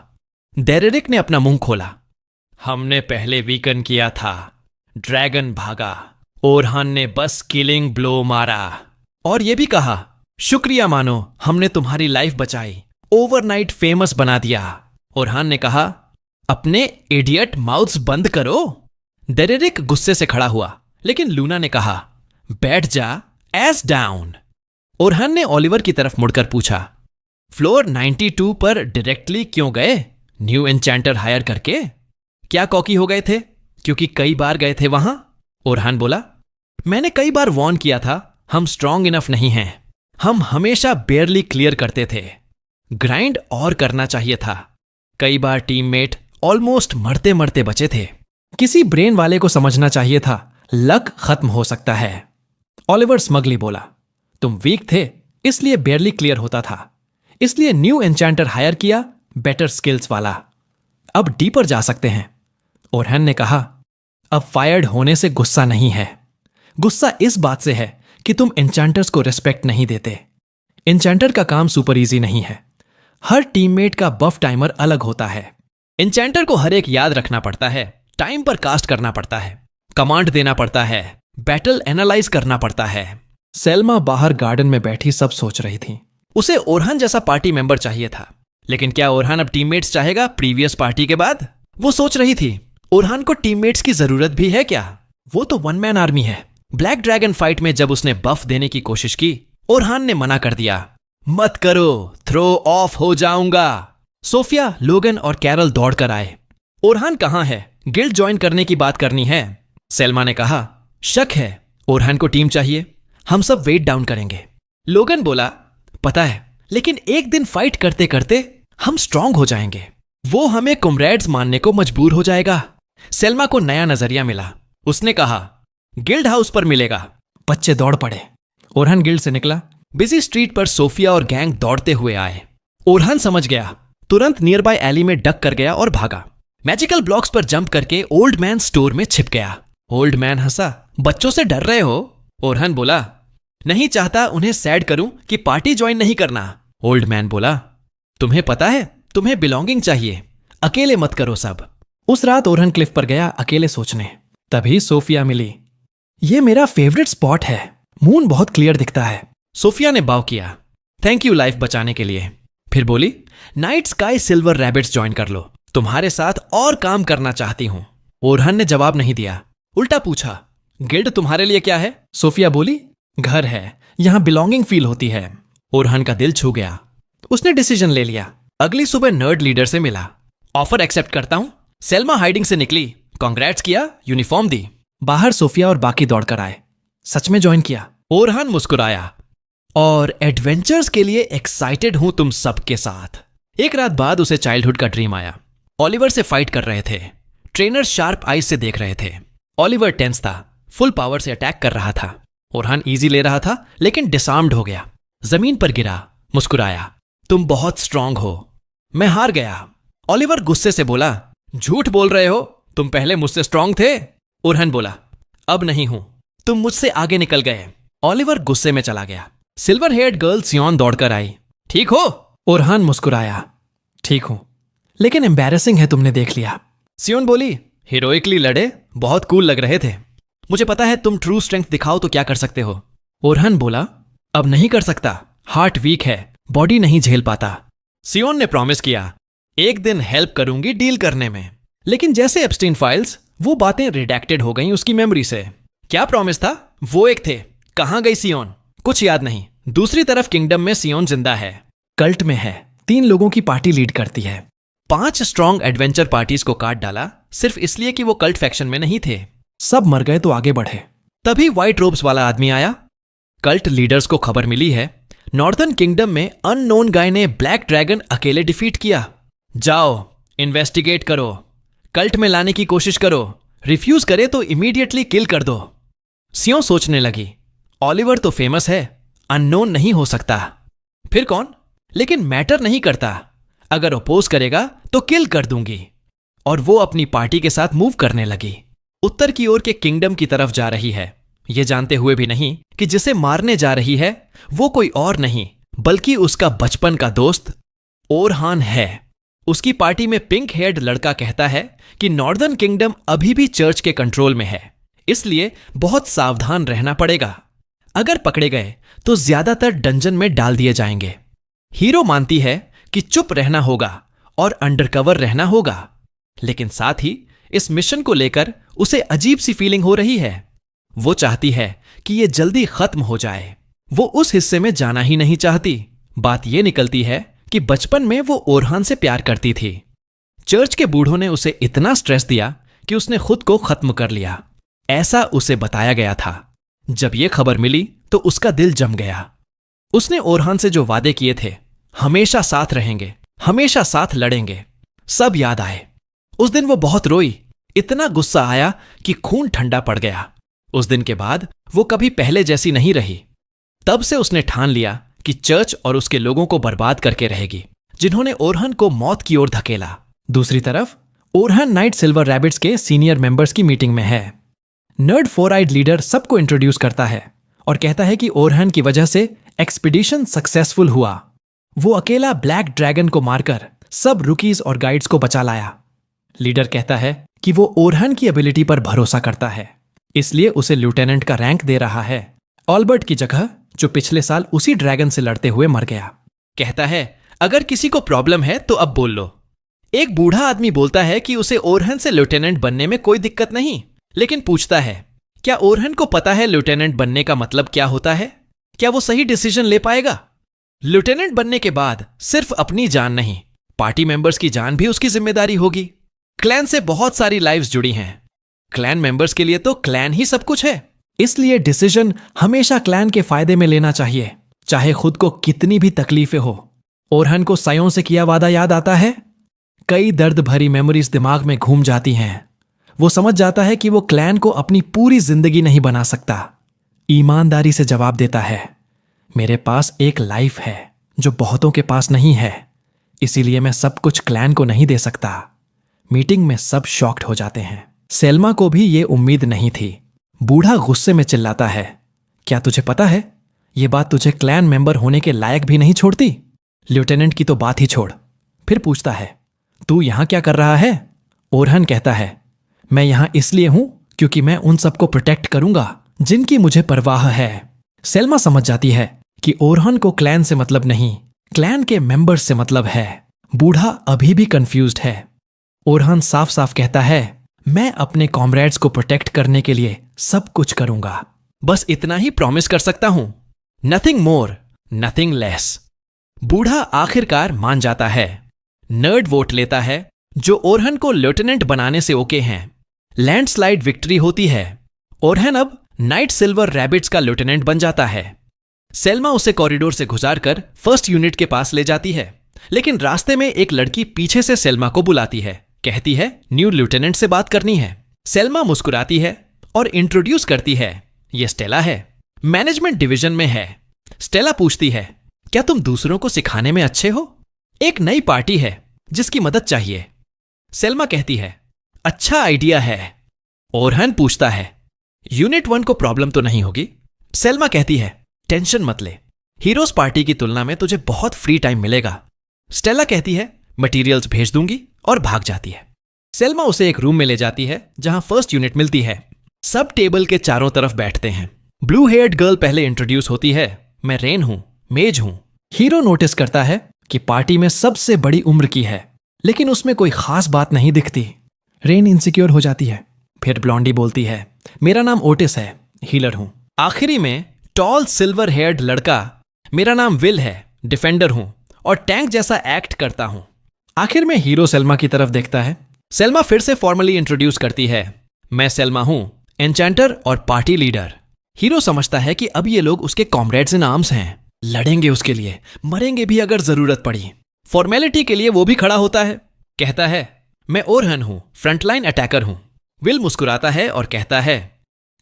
डेरेरिक ने अपना मुंह खोला, हमने पहले वीकन किया था, ड्रैगन भागा, ओरहन ने बस किलिंग ब्लो मारा, और यह भी कहा, शुक्रिया मानो, हमने तुम्हारी लाइफ बचाई, ओवरनाइट फेमस बना दिया। ओरहन ने कहा, अपने इडियट माउथ्स बंद करो। डेरेरिक गुस्से से खड़ा हुआ, लेकिन लूना ने कहा, बैठ जा, एस डाउन। ओरहन ने ओलिवर की तरफ मुड़कर पूछा, फ्लोर 92 पर डायरेक्टली क्यों गए? न्यू एन्चेंटर हायर करके? क्या कॉकी हो गए थे क्योंकि कई बार गए थे वहां? ओरहन बोला, मैंने कई बार वॉर्न किया था, हम स्ट्रांग इनफ नहीं हैं। हम हमेशा बेयरली क्लियर करते थे। ग्राइंड और करना चाहिए था। कई बार टीममेट ऑलमोस्ट मरते मरते बचे थे। किसी ब्रेन वाले को समझना चाहिए था, लक खत्म हो सकता है। ओलिवर स्मगली बोला, तुम वीक थे इसलिए बेयरली क्लियर होता था, इसलिए न्यू एन्चेंटर हायर किया, बेटर स्किल्स वाला। अब डीपर जा सकते हैं। ओरहन ने कहा, अब फायर्ड होने से गुस्सा नहीं है, गुस्सा इस बात से है कि तुम एन्चेंटर्स को रिस्पेक्ट नहीं देते। एन्चेंटर का काम सुपर इजी नहीं है। हर टीममेट का बफ टाइमर अलग होता है। एन्चेंटर को हर एक याद रखना पड़ता है, टाइम पर कास्ट करना पड़ता है, कमांड देना पड़ता है, बैटल एनालाइज करना पड़ता है। सेल्मा बाहर गार्डन में बैठी सब सोच रही थी। उसे ओरहान जैसा पार्टी मेंबर चाहिए था, लेकिन क्या ओरहान अब टीममेट्स चाहेगा प्रीवियस पार्टी के बाद? वो सोच रही थी, ओरहान को टीममेट्स की जरूरत भी है क्या? वो तो वन मैन आर्मी है। ब्लैक ड्रैगन फाइट में जब उसने बफ देने की कोशिश की, ओरहान ने मना कर दिया, मत करो, थ्रो ऑफ हो जाऊंगा। सोफिया, लोगन और कैरल दौड़कर आए। ओरहान कहां है? गिल्ड ज्वाइन करने की बात करनी है। सेल्मा ने कहा, शक है, ओरहान को टीम चाहिए, हम सब वेट डाउन करेंगे। लोगन बोला, पता है, लेकिन एक दिन फाइट करते करते हम स्ट्रांग हो जाएंगे। वो हमें कॉमरेड्स मानने को मजबूर हो जाएगा। सेल्मा को नया नजरिया मिला। उसने कहा, गिल्ड हाउस पर मिलेगा। बच्चे दौड़ पड़े। ओरहान गिल्ड से निकला। बिजी स्ट्रीट पर सोफिया और गैंग दौड़ते हुए आए। ओरहान समझ गया, तुरंत नियर बाय एली में डक कर गया और भागा। मैजिकल ब्लॉक्स पर जंप करके ओल्ड मैन स्टोर में छिप गया। ओल्ड मैन हंसा, बच्चों से डर रहे हो? ओरहान बोला, नहीं चाहता उन्हें सैड करूं कि पार्टी ज्वाइन नहीं करना। ओल्ड मैन बोला, तुम्हें पता है, तुम्हें बिलोंगिंग चाहिए, अकेले मत करो सब। उस रात ओरहान क्लिफ पर गया अकेले सोचने। तभी सोफिया मिली। ये मेरा फेवरेट स्पॉट है, मून बहुत क्लियर दिखता है। सोफिया ने बाव किया, थैंक यू लाइफ बचाने के लिए। फिर बोली, night sky silver rabbits join कर लो, तुम्हारे साथ और काम करना चाहती हूं। ओरहान ने जवाब नहीं दिया, उल्टा पूछा, गिल्ड तुम्हारे लिए क्या है? सोफिया बोली, घर है, यहां बिलोंगिंग फील होती है। ओरहान का दिल छू गया। उसने डिसीजन ले लिया। अगली सुबह नर्ड लीडर से मिला। ऑफर एक्सेप्ट करता हूं। सेल्मा हाइडिंग से निकली, कांग्रेट्स किया, यूनिफॉर्म दी। बाहर सोफिया और बाकी दौड़कर आए। सच में ज्वाइन किया? ओरहान मुस्कुराया, और एडवेंचर्स के लिए एक्साइटेड हूं तुम सबके साथ। एक रात बाद उसे चाइल्डहुड का ड्रीम आया। ओलिवर से फाइट कर रहे थे। ट्रेनर शार्प आइज से देख रहे थे। ओलिवर टेंस था, फुल पावर से अटैक कर रहा था। ओरहान इजी ले रहा था, लेकिन डिसआर्म्ड हो गया। जमीन पर गिरा, मुस्कुराया, तुम बहुत स्ट्रांग हो, मैं हार गया। ओलिवर गुस्से से बोला, झूठ बोल रहे हो, तुम पहले मुझसे स्ट्रांग थे। ओरहान बोला, अब नहीं हूं, तुम मुझसे आगे निकल गए। ओलिवर गुस्से में चला गया। सिल्वर हेयर्ड गर्ल सियोन दौड़कर आई। ठीक हो? ओरहान मुस्कुराया, ठीक हूं, लेकिन एम्बैरेसिंग है, तुमने देख लिया। सियोन बोली, हीरोइकली लड़े, बहुत कूल लग रहे थे। मुझे पता है, तुम ट्रू स्ट्रेंथ दिखाओ तो क्या कर सकते हो। ओरहान बोला, अब नहीं कर सकता, हार्ट वीक है, बॉडी नहीं झेल पाता। सियोन ने प्रॉमिस किया, एक दिन हेल्प करूंगी डील करने में। लेकिन जैसे एप्स्टीन फाइल्स, वो बातें रिडैक्टेड हो गईं उसकी मेमोरी से। क्या प्रॉमिस था? वो एक थे। कहां गई सियोन? कुछ याद नहीं। दूसरी तरफ किंगडम में सियोन जिंदा है, कल्ट में है, 3 लोगों की पार्टी लीड करती है। 5 स्ट्रॉन्ग एडवेंचर पार्टीज को काट डाला, सिर्फ इसलिए कि वो कल्ट फैक्शन में नहीं थे। सब मर गए तो आगे बढ़े। तभी व्हाइट रोब्स वाला आदमी आया। कल्ट लीडर्स को खबर मिली है, नॉर्दर्न किंगडम में अननोन गाय ने ब्लैक ड्रैगन अकेले डिफीट किया। जाओ, इन्वेस्टिगेट करो, कल्ट में लाने की कोशिश करो, रिफ्यूज करे तो इमीडिएटली किल कर दो। सियोन सोचने लगी, ओलिवर तो फेमस है, अननोन नहीं हो सकता। फिर कौन? लेकिन मैटर नहीं करता, अगर अपोज करेगा तो किल कर दूंगी। और वो अपनी पार्टी के साथ मूव करने लगी। उत्तर की ओर के किंगडम की तरफ जा रही है, ये जानते हुए भी नहीं कि जिसे मारने जा रही है वो कोई और नहीं बल्कि उसका बचपन का दोस्त ओरहान है। उसकी पार्टी में पिंक हेयर्ड लड़का कहता है कि नॉर्दर्न किंगडम अभी भी चर्च के कंट्रोल में है, इसलिए बहुत सावधान रहना पड़ेगा। अगर पकड़े गए तो ज्यादातर डंजन में डाल दिए जाएंगे। हीरो मानती है कि चुप रहना होगा और अंडरकवर रहना होगा, लेकिन साथ ही इस मिशन को लेकर उसे अजीब सी फीलिंग हो रही है। वो चाहती है कि ये जल्दी खत्म हो जाए। वो उस हिस्से में जाना ही नहीं चाहती। बात ये निकलती है कि बचपन में वो ओरहान से प्यार करती थी। चर्च के बूढ़ों ने उसे इतना स्ट्रेस दिया कि उसने खुद को खत्म कर लिया, ऐसा उसे बताया गया था। जब ये खबर मिली तो उसका दिल जम गया। उसने ओरहान से जो वादे किए थे, हमेशा साथ रहेंगे, हमेशा साथ लड़ेंगे, सब याद आए। उस दिन वो बहुत रोई, इतना गुस्सा आया कि खून ठंडा पड़ गया। उस दिन के बाद वो कभी पहले जैसी नहीं रही। तब से उसने ठान लिया कि चर्च और उसके लोगों को बर्बाद करके रहेगी, जिन्होंने ओरहान को मौत की ओर धकेला। दूसरी तरफ ओरहन नाइट सिल्वर रैबिट्स के सीनियर मेंबर्स की मीटिंग में है। नर्ड फोर आइड लीडर सबको इंट्रोड्यूस करता है और कहता है कि ओरहन की वजह से एक्सपीडिशन सक्सेसफुल हुआ। वो अकेला ब्लैक ड्रैगन को मारकर सब रुकीज और गाइड्स को बचा लाया। लीडर कहता है कि वो ओरहन की एबिलिटी पर भरोसा करता है, इसलिए उसे लेफ्टिनेंट का रैंक दे रहा है, ऑल्बर्ट की जगह, जो पिछले साल उसी ड्रैगन से लड़ते हुए मर गया। कहता है अगर किसी को प्रॉब्लम है तो अब बोल लो। एक बूढ़ा आदमी बोलता है कि उसे ओरहन से लेफ्टिनेंट बनने में कोई दिक्कत नहीं, लेकिन पूछता है क्या ओरहन को पता है लेफ्टिनेंट बनने का मतलब क्या होता है? क्या वो सही डिसीजन ले पाएगा? लेफ्टिनेंट बनने के बाद सिर्फ अपनी जान नहीं, पार्टी मेंबर्स की जान भी उसकी जिम्मेदारी होगी। क्लैन से बहुत सारी लाइव्स जुड़ी हैं। क्लैन मेंबर्स के लिए तो क्लैन ही सब कुछ है, इसलिए डिसीजन हमेशा क्लैन के फायदे में लेना चाहिए, चाहे खुद को कितनी भी तकलीफें हो। ओरहन को सायों से किया वादा याद आता है। कई दर्द भरी मेमोरीज दिमाग में घूम जाती हैं। वो समझ जाता है कि वो क्लैन को अपनी पूरी जिंदगी नहीं बना सकता। ईमानदारी से जवाब देता है, मेरे पास एक लाइफ है जो बहुतों के पास नहीं है, इसीलिए मैं सब कुछ क्लैन को नहीं दे सकता। मीटिंग में सब शॉक्ड हो जाते हैं। सेल्मा को भी ये उम्मीद नहीं थी। बूढ़ा गुस्से में चिल्लाता है, क्या तुझे पता है ये बात तुझे क्लैन मेंबर होने के लायक भी नहीं छोड़ती? लेफ्टिनेंट की तो बात ही छोड़। फिर पूछता है, तू यहां क्या कर रहा है? ओरहन कहता है, मैं यहां इसलिए हूं क्योंकि मैं उन सबको प्रोटेक्ट करूंगा जिनकी मुझे परवाह है। सेल्मा समझ जाती है कि ओरहन को क्लैन से मतलब नहीं, क्लैन के मेंबर्स से मतलब है। बूढ़ा अभी भी कंफ्यूज्ड है। ओरहन साफ साफ कहता है, मैं अपने कॉमरेड्स को प्रोटेक्ट करने के लिए सब कुछ करूंगा, बस इतना ही प्रॉमिस कर सकता हूं, नथिंग मोर नथिंग लेस। बूढ़ा आखिरकार मान जाता है। नर्ड वोट लेता है जो ओरहन को लेफ्टिनेंट बनाने से ओके हैं। लैंडस्लाइड विक्ट्री होती है। ओरहन अब नाइट सिल्वर रैबिट्स का लेफ्टिनेंट बन जाता है। सेल्मा उसे कॉरिडोर से गुजारकर फर्स्ट यूनिट के पास ले जाती है, लेकिन रास्ते में एक लड़की पीछे से सेल्मा को बुलाती है, कहती है न्यू लेफ्टिनेंट से बात करनी है। सेल्मा मुस्कुराती है और इंट्रोड्यूस करती है, ये स्टेला है, मैनेजमेंट डिवीजन में है। स्टेला पूछती है, क्या तुम दूसरों को सिखाने में अच्छे हो? एक नई पार्टी है जिसकी मदद चाहिए। सेल्मा कहती है, अच्छा आइडिया है। ओरहन पूछता है, यूनिट 1 को प्रॉब्लम तो नहीं होगी? सेल्मा कहती है, टेंशन मत ले, हीरोज पार्टी की तुलना में तुझे बहुत फ्री टाइम मिलेगा। स्टेला कहती है, मटेरियल्स भेज दूंगी, और भाग जाती है। सेल्मा उसे एक रूम में ले जाती है जहां फर्स्ट यूनिट मिलती है। सब टेबल के चारों तरफ बैठते हैं। ब्लू हेयर्ड गर्ल पहले इंट्रोड्यूस होती है, मैं रेन हूं, मेज हूं। हीरो नोटिस करता है कि पार्टी में सबसे बड़ी उम्र की है, लेकिन उसमें कोई खास बात नहीं दिखती। रेन इनसिक्योर हो जाती है। फिर ब्लॉन्डी बोलती है, मेरा नाम ओटिस है, हीलर हूं। आखिरी में टॉल सिल्वर हेयर्ड लड़का, मेरा नाम विल है, डिफेंडर हूं और टैंक जैसा एक्ट करता हूं। आखिर में हीरो सेल्मा की तरफ देखता है। सेल्मा फिर से फॉर्मली इंट्रोड्यूस करती है, मैं सेल्मा हूं, एन्चेंटर और पार्टी लीडर। हीरो समझता है कि अब ये लोग उसके कॉमरेड्स इन आर्म्स हैं, लड़ेंगे उसके लिए, मरेंगे भी अगर जरूरत पड़ी। फॉर्मेलिटी के लिए वो भी खड़ा होता है, कहता है, मैं ओरहन हूं, फ्रंटलाइन अटैकर हूं। विल मुस्कुराता है और कहता है,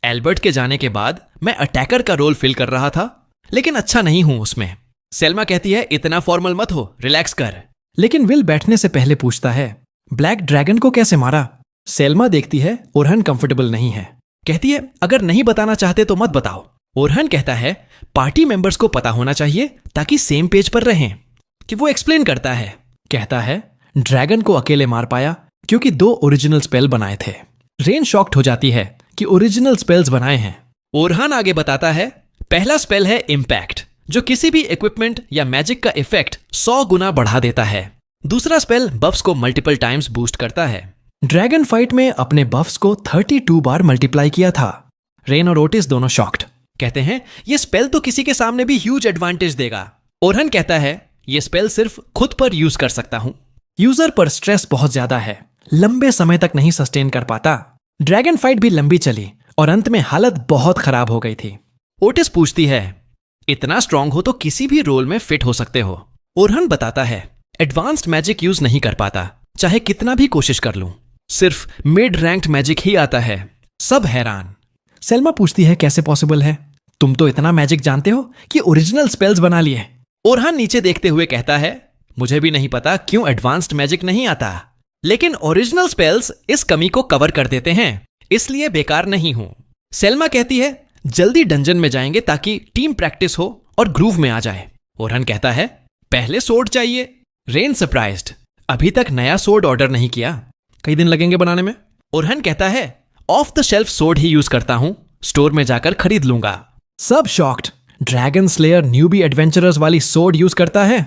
एल्बर्ट के जाने के बाद मैं अटैकर का रोल फिल कर रहा था, लेकिन अच्छा नहीं हूं उसमें। सेल्मा कहती है, इतना फॉर्मल मत हो, रिलैक्स कर। लेकिन विल बैठने से पहले पूछता है, ब्लैक ड्रैगन को कैसे मारा? सेल्मा देखती है ओरहन कंफर्टेबल नहीं है, कहती है, अगर नहीं बताना चाहते तो मत बताओ। ओरहन कहता है, पार्टी मेंबर्स को पता होना चाहिए ताकि सेम पेज पर रहें। कि वो एक्सप्लेन करता है, कहता है, ड्रैगन को अकेले मार पाया क्योंकि 2 ओरिजिनल स्पेल बनाए थे। रेन शॉक्ड हो जाती है कि ओरिजिनल स्पेल्स बनाए हैं। ओरहन आगे बताता है, पहला स्पेल है इम्पैक्ट, जो किसी भी इक्विपमेंट या मैजिक का इफेक्ट 100 गुना बढ़ा देता है। दूसरा स्पेल बफ्स को मल्टीपल टाइम्स बूस्ट करता है। ड्रैगन फाइट में अपने बफ्स को 32 बार मल्टीप्लाई किया था। रेन और ओटिस दोनों शॉक्ड, कहते हैं, ये स्पेल तो किसी के सामने भी ह्यूज एडवांटेज देगा। ओरहन कहता है, ये स्पेल सिर्फ खुद पर यूज कर सकता हूं। यूजर पर स्ट्रेस बहुत ज्यादा है, लंबे समय तक नहीं सस्टेन कर पाता। ड्रैगन फाइट भी लंबी चली और अंत में हालत बहुत खराब हो गई थी। ओटिस पूछती है, इतना स्ट्रांग हो तो किसी भी रोल में फिट हो सकते हो। ओरहन बताता है, एडवांस्ड मैजिक यूज नहीं कर पाता, चाहे कितना भी कोशिश कर लूं, सिर्फ मिड रैंक्ड मैजिक ही आता है। सब हैरान। सेल्मा पूछती है, कैसे पॉसिबल है? तुम तो इतना मैजिक जानते हो कि ओरिजिनल स्पेल्स बना लिए। ओरहन नीचे देखते हुए कहता है, मुझे भी नहीं पता क्यों एडवांस्ड मैजिक नहीं आता, लेकिन ओरिजिनल स्पेल्स इस कमी को कवर कर देते हैं, इसलिए बेकार नहीं हूं। सेल्मा कहती है जल्दी डंजन में जाएंगे ताकि टीम प्रैक्टिस हो और ग्रूव में आ जाए। ओरहन कहता है पहले सोर्ड चाहिए। रेन सरप्राइज्ड, अभी तक नया सोर्ड ऑर्डर नहीं किया, कई दिन लगेंगे बनाने में। ओरहन कहता है of the shelf sword he use करता हूं, स्टोर में जाकर खरीद लूंगा। सब shocked, dragon slayer newbie adventurers वाली सोर्ड यूज करता है,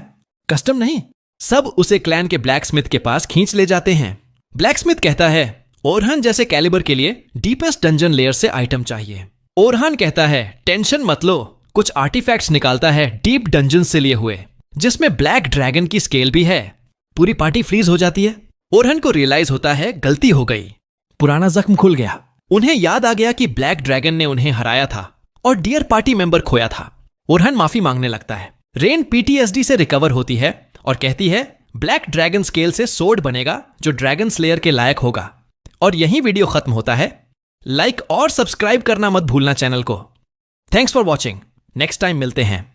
कस्टम नहीं। सब उसे क्लैन के ब्लैक स्मिथ के पास खींच ले जाते हैं। ब्लैक स्मिथ कहता है ओरहन जैसे कैलिबर के लिए डीपेस्ट डंजन लेयर से आइटम चाहिए। ओरहन कहता है टेंशन मत लो, कुछ आर्टिफैक्ट्स निकालता है डीप डंजन से लिए हुए, जिसमें ब्लैक ड्रैगन की स्केल भी है। पूरी पार्टी फ्रीज हो जाती है। ओरहन को रियलाइज होता है गलती हो गई, पुराना जख्म खुल गया। उन्हें याद आ गया कि ब्लैक ड्रैगन ने उन्हें हराया था और डियर पार्टी मेंबर खोया था। ओरहन माफी मांगने लगता है। रेन पीटीएसडी से रिकवर होती है और कहती है ब्लैक ड्रैगन स्केल से सोर्ड बनेगा जो ड्रैगन स्लेयर के लायक होगा। और यही वीडियो खत्म होता है। लाइक और सब्सक्राइब करना मत भूलना चैनल को। Thanks for watching, next time मिलते हैं।